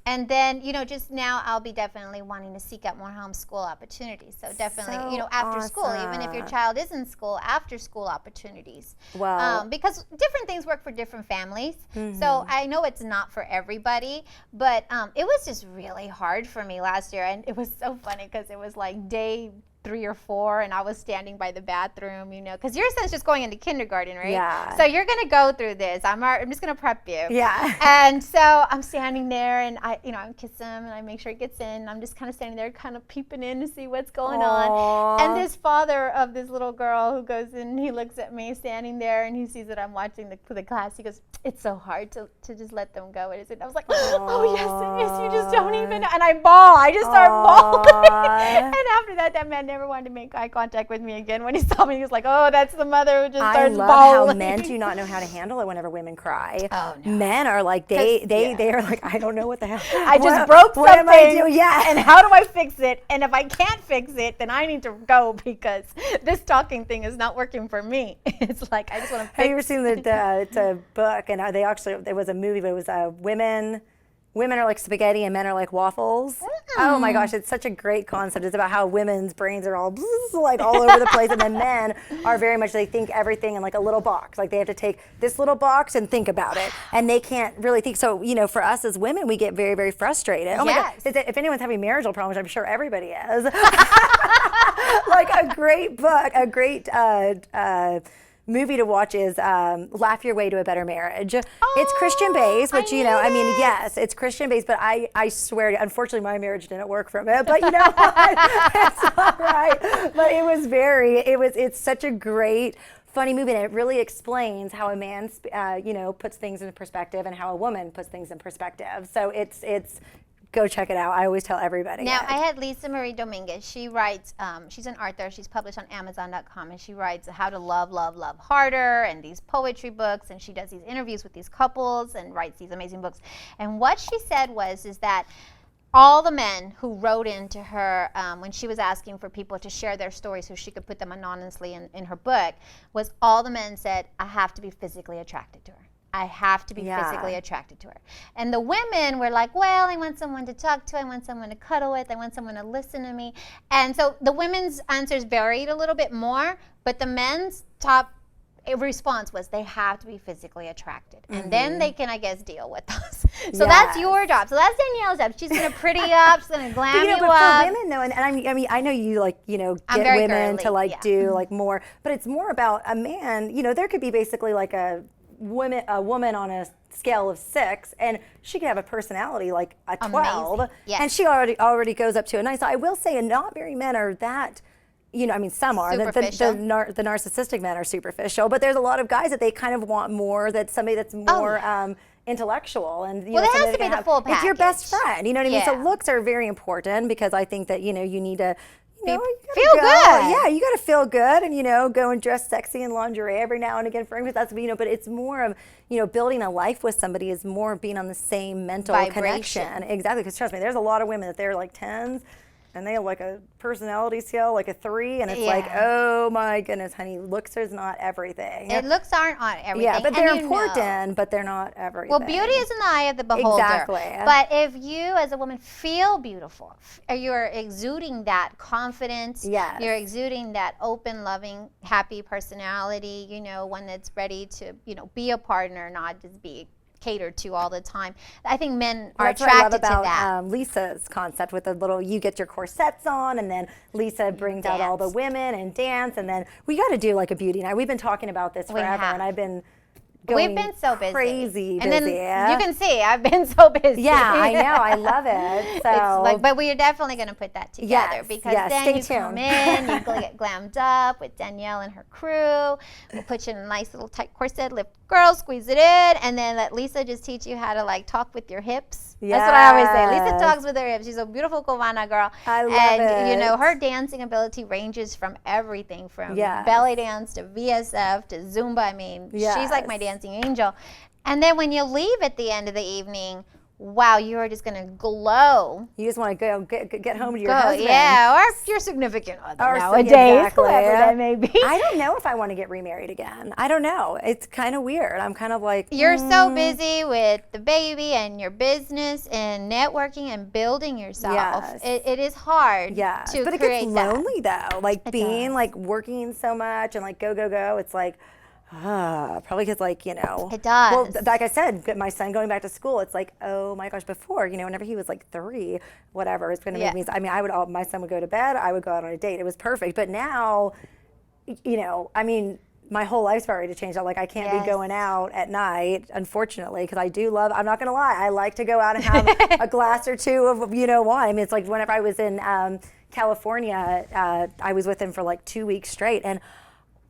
And then, you know, just now I'll be definitely wanting to seek out more homeschool opportunities. So definitely, you know, after school, even if your child is in school, after school opportunities. Wow. Because different things work for different families. So I know it's not for everybody, but it was just really hard for me last year. And it was so funny because it was like day 3 or 4, and I was standing by the bathroom, you know, because your son's just going into kindergarten, right? Yeah. So you're going to go through this. I'm just going to prep you. Yeah. And so I'm standing there, and I kiss him, and I make sure he gets in. I'm just kind of standing there, kind of peeping in to see what's going on. And this father of this little girl who goes in, he looks at me standing there, and he sees that I'm watching the class. He goes, it's so hard to just let them go. And I was like, oh, yes, it is. You just don't even know. And I bawl. I just start bawling. And after that man never wanted to make eye contact with me again. When he saw me, he was like, oh, that's the mother who just starts bawling. I love how men do not know how to handle it whenever women cry. Oh, no. Men are like, they are like, I don't know what the hell. I just broke something. What am I doing? Yeah. And how do I fix it? And if I can't fix it, then I need to go because this talking thing is not working for me. It's like, I just want to fix it. Have you ever seen it's a book, and there was a movie, but it was women are like spaghetti and men are like waffles. Oh my gosh, it's such a great concept. It's about how women's brains are all like all over the place, and then men are very much, they think everything in like a little box. Like they have to take this little box and think about it, and they can't really think. So, you know, for us as women, we get very, very frustrated. Oh my God, if anyone's having marital problems, I'm sure everybody is. Like a great book, a great movie to watch is Laugh Your Way to a Better Marriage. It's Christian based, which, you know, I mean, yes, it's Christian based, but I swear, unfortunately, my marriage didn't work from it, but you know what? It's all right. But it's such a great, funny movie, and it really explains how a man, you know, puts things in perspective and how a woman puts things in perspective. So it's go check it out. I always tell everybody. Now, I had Lisa Marie Dominguez. She writes, she's an author. She's published on Amazon.com, and she writes How to Love, Love, Love Harder, and these poetry books, and she does these interviews with these couples and writes these amazing books. And what she said is that all the men who wrote into her when she was asking for people to share their stories so she could put them anonymously in her book, was all the men said, I have to be physically attracted to her. I have to be physically attracted to her. And the women were like, well, I want someone to talk to. I want someone to cuddle with. I want someone to listen to me. And so the women's answers varied a little bit more, but the men's top response was they have to be physically attracted. And then they can, I guess, deal with us. So that's your job. So that's Danielle's job. She's going to pretty you up. She's going to glam you but up. For women, though, and I mean, I know you like, you know, get women to like do like more, but it's more about a man, you know, there could be basically like a woman on a scale of 6, and she could have a personality like a 12, and she already goes up to a 9. So I will say, and not very men are that, you know, I mean, some are. The narcissistic men are superficial, but there's a lot of guys that they kind of want more, that somebody that's more intellectual, and you know, it has to be the full package. It's your best friend, you know what I mean? So looks are very important, because I think that, you know, you need to, you know, feel good. Yeah, you got to feel good, and go and dress sexy in lingerie every now and again for him. That's but it's more of building a life with somebody is more of being on the same mental connection. Exactly, because trust me, there's a lot of women that they're like 10s. And they have like a personality scale, like a 3, and it's like, oh my goodness, honey, looks is not everything. Looks aren't on everything. Yeah, but they're important, but they're not everything. Well, beauty is in the eye of the beholder. Exactly. But if you, as a woman, feel beautiful, you're exuding that confidence. Yes. You're exuding that open, loving, happy personality. One that's ready to, be a partner, not just be catered to all the time. I think men are attracted to that. That's what I love about Lisa's concept with the little, you get your corsets on, and then Lisa brings out all the women and dance, and then we got to do like a beauty night. We've been talking about this forever, and I've been We've been so busy. Crazy busy. And then you can see I've been so busy. Yeah, I know. I love it. So, but we are definitely going to put that together because then you come in, you get glammed up with Danielle and her crew. We'll put you in a nice little tight corset, lift girl, squeeze it in, and then let Lisa just teach you how to like talk with your hips. That's what I always say. Lisa talks with her hips. She's a beautiful Cubana girl. I love it. And her dancing ability ranges from everything from belly dance to VSF to Zumba. I mean, she's like my dancing angel. And then when you leave at the end of the evening, wow, you are just going to glow. You just want to go get home to your husband. Yeah, or your significant other nowadays, whoever that may be. I don't know if I want to get remarried again. I don't know. It's kind of weird. I'm kind of like... You're so busy with the baby and your business and networking and building yourself. Yes. It is hard to but it create gets lonely, though. Like, being, like, working so much and, like, go. It's like... probably because, like, it does. Well, like I said, my son going back to school, it's like, oh my gosh, before, whenever he was like 3, whatever, it's going to make me, I mean, my son would go to bed, I would go out on a date. It was perfect. But now, I mean, my whole life's already changed. Like, I can't be going out at night, unfortunately, because I do love, I'm not going to lie, I like to go out and have a glass or two of, wine. I mean, it's like whenever I was in California, I was with him for like 2 weeks straight, and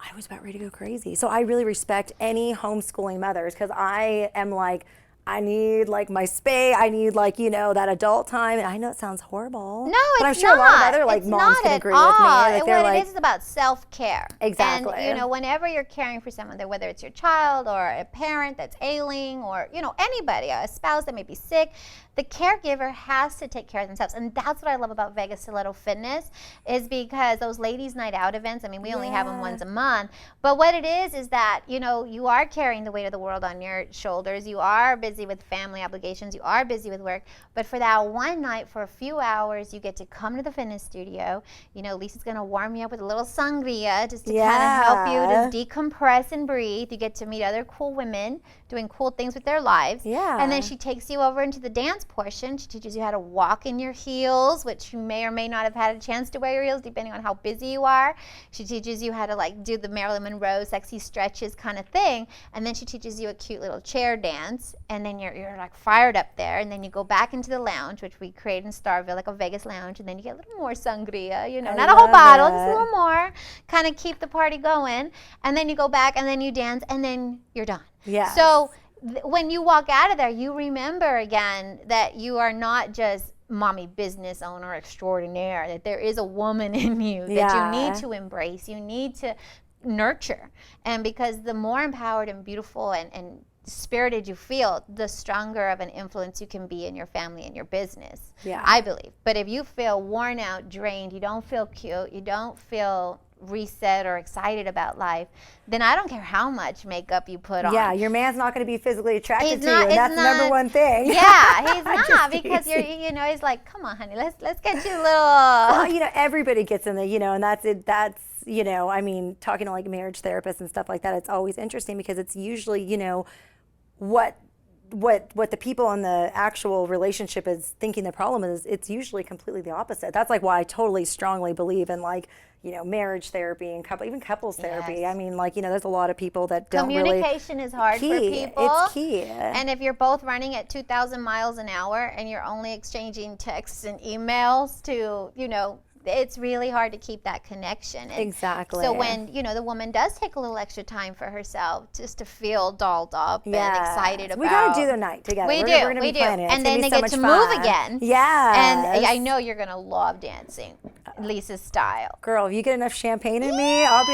I was about ready to go crazy. So I really respect any homeschooling mothers, because I am like, I need like my space. I need like, that adult time. And I know it sounds horrible. No, it's not. But I'm sure a lot of other like moms can agree with me. Like, what it is about self-care. Exactly. And whenever you're caring for someone, whether it's your child or a parent that's ailing or, anybody, a spouse that may be sick, the caregiver has to take care of themselves. And that's what I love about Vegas Stiletto Fitness, is because those ladies' night out events, I mean, we only have them once a month. But what it is that, you are carrying the weight of the world on your shoulders. You are busy with family obligations. You are busy with work. But for that one night, for a few hours, you get to come to the fitness studio. Lisa's going to warm you up with a little sangria just to kind of help you just decompress and breathe. You get to meet other cool women doing cool things with their lives. And then she takes you over into the dance portion. She teaches you how to walk in your heels, which you may or may not have had a chance to wear your heels depending on how busy you are. She teaches you how to like do the Marilyn Monroe sexy stretches kind of thing. And then she teaches you a cute little chair dance. And then you're like fired up there. And then you go back into the lounge, which we create in Starville, like a Vegas lounge. And then you get a little more sangria, not a whole bottle, just a little more. Kind of keep the party going. And then you go back and then you dance and then you're done. Yeah. So when you walk out of there, you remember again that you are not just mommy business owner extraordinaire, that there is a woman in you that you need to embrace, you need to nurture. And because the more empowered and beautiful and spirited you feel, the stronger of an influence you can be in your family and your business, I believe. But if you feel worn out, drained, you don't feel cute, you don't feel reset or excited about life, then I don't care how much makeup you put on. Yeah, your man's not going to be physically attracted to you, and that's the number one thing. Yeah, he's not, because you're, he's like, come on, honey, let's get you a little. Well, everybody gets in the, and that's it. That's, I mean, talking to like marriage therapists and stuff like that, it's always interesting because it's usually, what the people in the actual relationship is thinking the problem is, it's usually completely the opposite. That's like why I totally strongly believe in like, marriage therapy and even couples therapy. I mean, like, there's a lot of people that don't Communication is hard for people. It's key. And if you're both running at 2,000 miles an hour and you're only exchanging texts and emails to, it's really hard to keep that connection. And exactly. so when, the woman does take a little extra time for herself just to feel dolled up and excited about. We got to do the night together. We We're do. gonna be planning it. And then they so get to much move fun. again. Yeah. And I know you're going to love dancing Lisa's style. Girl, if you get enough champagne in me, I'll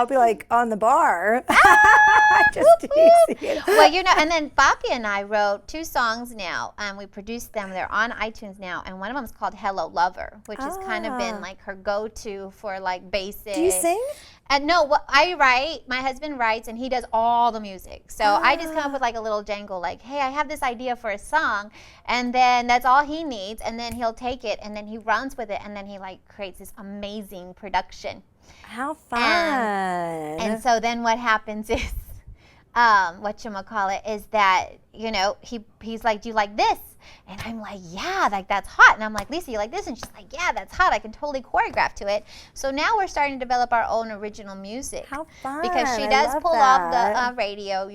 be like on the bar. Just teasing. Well, and then Papi and I wrote 2 songs now, and we produced them. They're on iTunes now, and one of them is called Hello Lover, which has kind of been like her go-to for like basic. Do you sing? And no, I write. My husband writes, and he does all the music. So I just come up with like a little jangle, like, hey, I have this idea for a song, and then that's all he needs, and then he'll take it, and then he runs with it, and then he like creates this amazing production. How fun! And so then what happens is, is that he's like, do you like this? And I'm like, yeah, like that's hot. And I'm like, Lisa, you like this? And she's like, yeah, that's hot. I can totally choreograph to it. So now we're starting to develop our own original music. How fun. Because she does pull off the radio,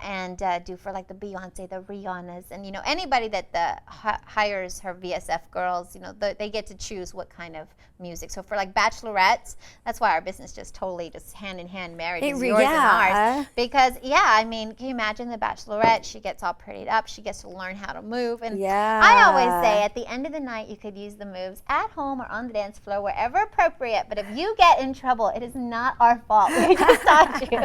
and do for like the Beyonce, the Rihannas, and anybody that hires her VSF girls, they get to choose what kind of music. So for like bachelorettes, that's why our business just totally just hand in hand married is yours and ours. Because can you imagine the bachelorette? She gets all prettied up. She gets to learn how to move. And I always say at the end of the night, you could use the moves at home or on the dance floor, wherever appropriate. But if you get in trouble, it is not our fault. We just taught you.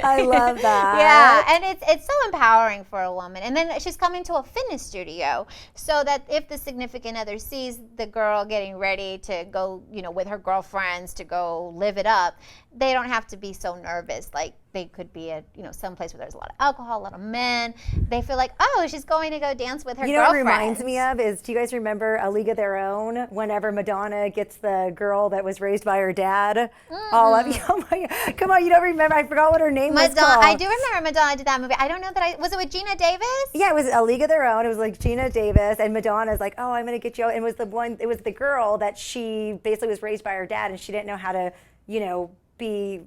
I love that. Yeah, and it's so empowering for a woman. And then she's coming to a fitness studio so that if the significant other sees the girl getting ready to go, with her girlfriends to go live it up, they don't have to be so nervous. Like they could be at, someplace where there's a lot of alcohol, a lot of men. They feel like, oh, she's going to go dance with her girlfriend. What it reminds me of is, do you guys remember A League of Their Own? Whenever Madonna gets the girl that was raised by her dad. All of you. Oh my God. Come on, you don't remember? I forgot what her name was called. I do remember Madonna did that movie. I don't know that was it with Gina Davis? Yeah, it was A League of Their Own. It was like Gina Davis and Madonna's like, oh, I'm going to get you. And it was the girl that she basically was raised by her dad, and she didn't know how to, be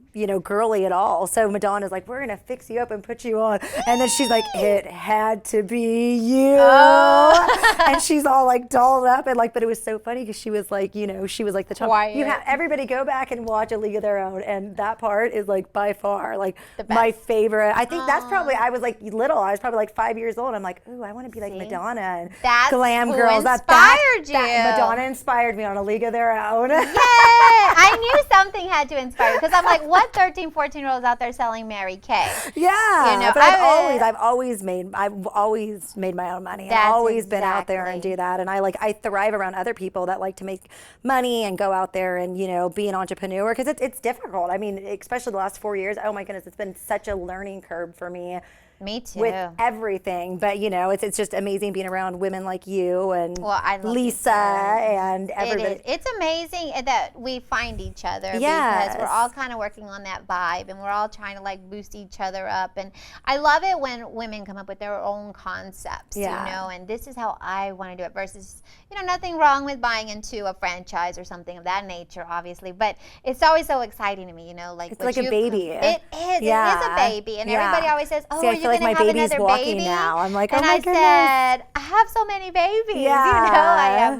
girly at all. So Madonna's like, we're gonna fix you up and put you on, and then she's like, it had to be you. And she's all like dolled up and like, but it was so funny because she was like, she was like the top. You have everybody go back and watch A League of Their Own, and that part is like by far like my favorite. I think that's probably, I was like little, I was probably like 5 years old. I'm like, ooh, I want to be like Madonna and glam girls. Inspired you. Madonna inspired me on A League of Their Own. Yay! I knew something had to inspire you. Because I'm like, what 13, 14-year-olds out there selling Mary Kay? Yeah, but I've always made my own money. I've always been out there and do that. And I thrive around other people that like to make money and go out there and, be an entrepreneur, because it's difficult. I mean, especially the last 4 years, oh my goodness, it's been such a learning curve for me. Me too. With everything, but it's just amazing being around women like you and Lisa and everybody. It's amazing that we find each other because we're all kind of working on that vibe, and we're all trying to like boost each other up. And I love it when women come up with their own concepts, and this is how I want to do it versus, nothing wrong with buying into a franchise or something of that nature, obviously, but it's always so exciting to me, like it's like a baby. It is a baby, and everybody always says, oh, are you like my baby's walking baby? now. I'm like, oh and my goodness. said, I have so many babies. I have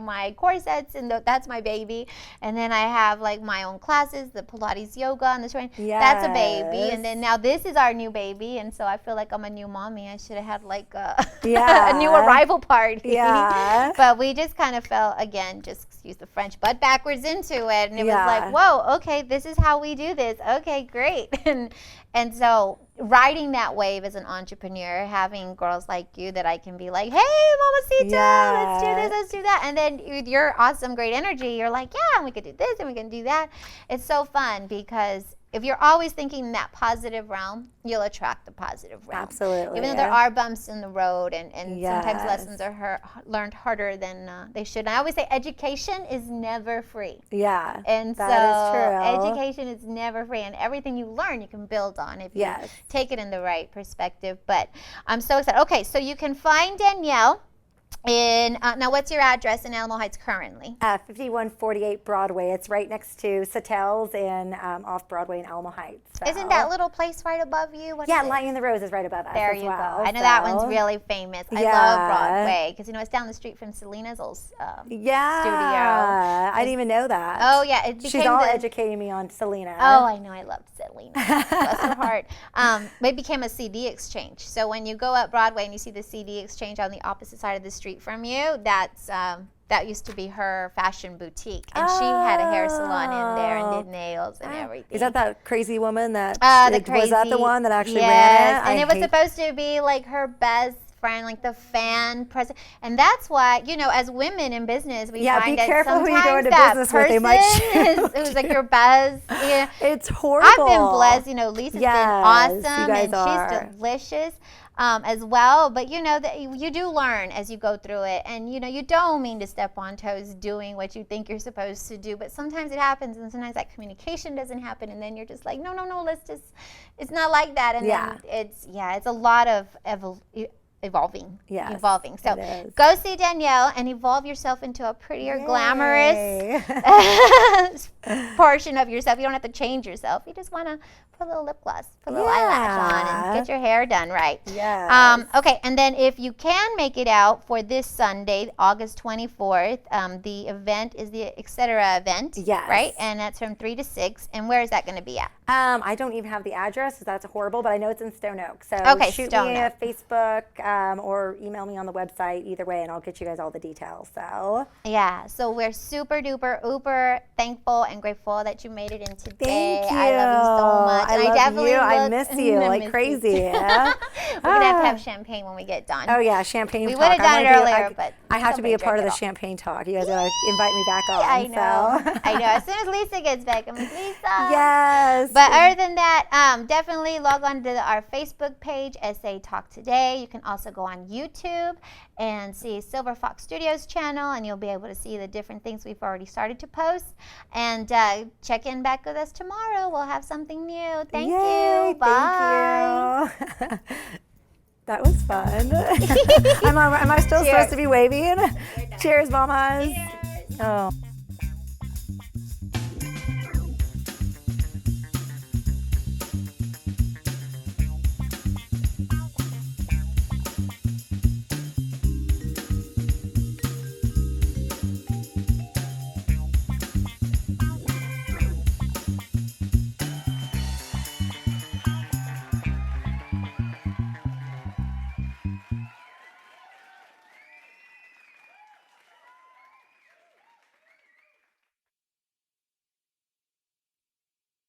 my corsets, and that's my baby. And then I have like my own classes, the Pilates, yoga, and the training. That's a baby. And then now this is our new baby, and so I feel like I'm a new mommy. I should have had like a new arrival party. Yeah. But we just kind of fell again, just excuse the French, butt backwards into it, and it was like, whoa, okay, this is how we do this. Okay, great. And so riding that wave as an entrepreneur, having girls like you that I can be like, hey, Mamacita, let's do this, let's do that. And then with your awesome, great energy, you're like, yeah, we could do this and we can do that. It's so fun because if you're always thinking in that positive realm, you'll attract the positive realm. Absolutely. Even though there are bumps in the road and sometimes lessons are learned harder than they should. And I always say education is never free. Yeah, and that is true. Education is never free. And everything you learn, you can build on if you take it in the right perspective. But I'm so excited. Okay, so you can find Danielle Now, what's your address in Alamo Heights currently? 5148 Broadway. It's right next to Satel's and off Broadway in Alamo Heights. So. Isn't that little place right above you? What yeah, is it? Lion the Rose is right above us. There as you well, go. I know so. that one's really famous. I love Broadway because it's down the street from Selena's old studio. I didn't even know that. Oh yeah, she's all educating me on Selena. Oh, I know. I loved Selena. Bless her heart. It became a CD exchange. So when you go up Broadway and you see the CD exchange on the opposite side of the street from you, that used to be her fashion boutique, and she had a hair salon in there and did nails and everything. Is that crazy woman that was that the one that actually yes, ran it? And it was supposed to be like her best friend, like the fan president, and that's why as women in business we find be that careful sometimes who you go into that business person with. They might who's like your best. Yeah. It's horrible. I've been blessed. Lisa's been awesome, and are. she's delicious. As well, but that you do learn as you go through it, and you don't mean to step on toes doing what you think you're supposed to do, but sometimes it happens, and sometimes that communication doesn't happen, and then you're just like, no, it's not like that, and then it's a lot of evolving. So go see Danielle and evolve yourself into a prettier, glamorous portion of yourself. You don't have to change yourself. You just want to put a little lip gloss, put a little eyelash on, and get your hair done right. Okay, and then if you can make it out for this Sunday, August 24th, the event is the Etc. event, right? And that's from 3 to 6. And where is that going to be at? I don't even have the address because that's horrible, but I know it's in Stone Oak. So shoot me a Facebook or email me on the website, either way, and I'll get you guys all the details. So so we're super duper uber thankful and grateful that you made it in today. Thank you. I love you so much. I love you. I miss you like crazy. We're gonna have to have champagne when we get done. Oh yeah, champagne. We would have done it earlier, but I have to be a part of the champagne talk. You guys gotta invite me back on. I know. I know. As soon as Lisa gets back, I'm like, Lisa. Yes. But other than that, definitely log on to our Facebook page, SA Talk Today. You can also go on YouTube and see Silver Fox Studios channel, and you'll be able to see the different things we've already started to post. And check in back with us tomorrow. We'll have something new. Thank you. Bye. Thank you. That was fun. Am I still supposed to be waving? Cheers, mamas. Cheers. Oh.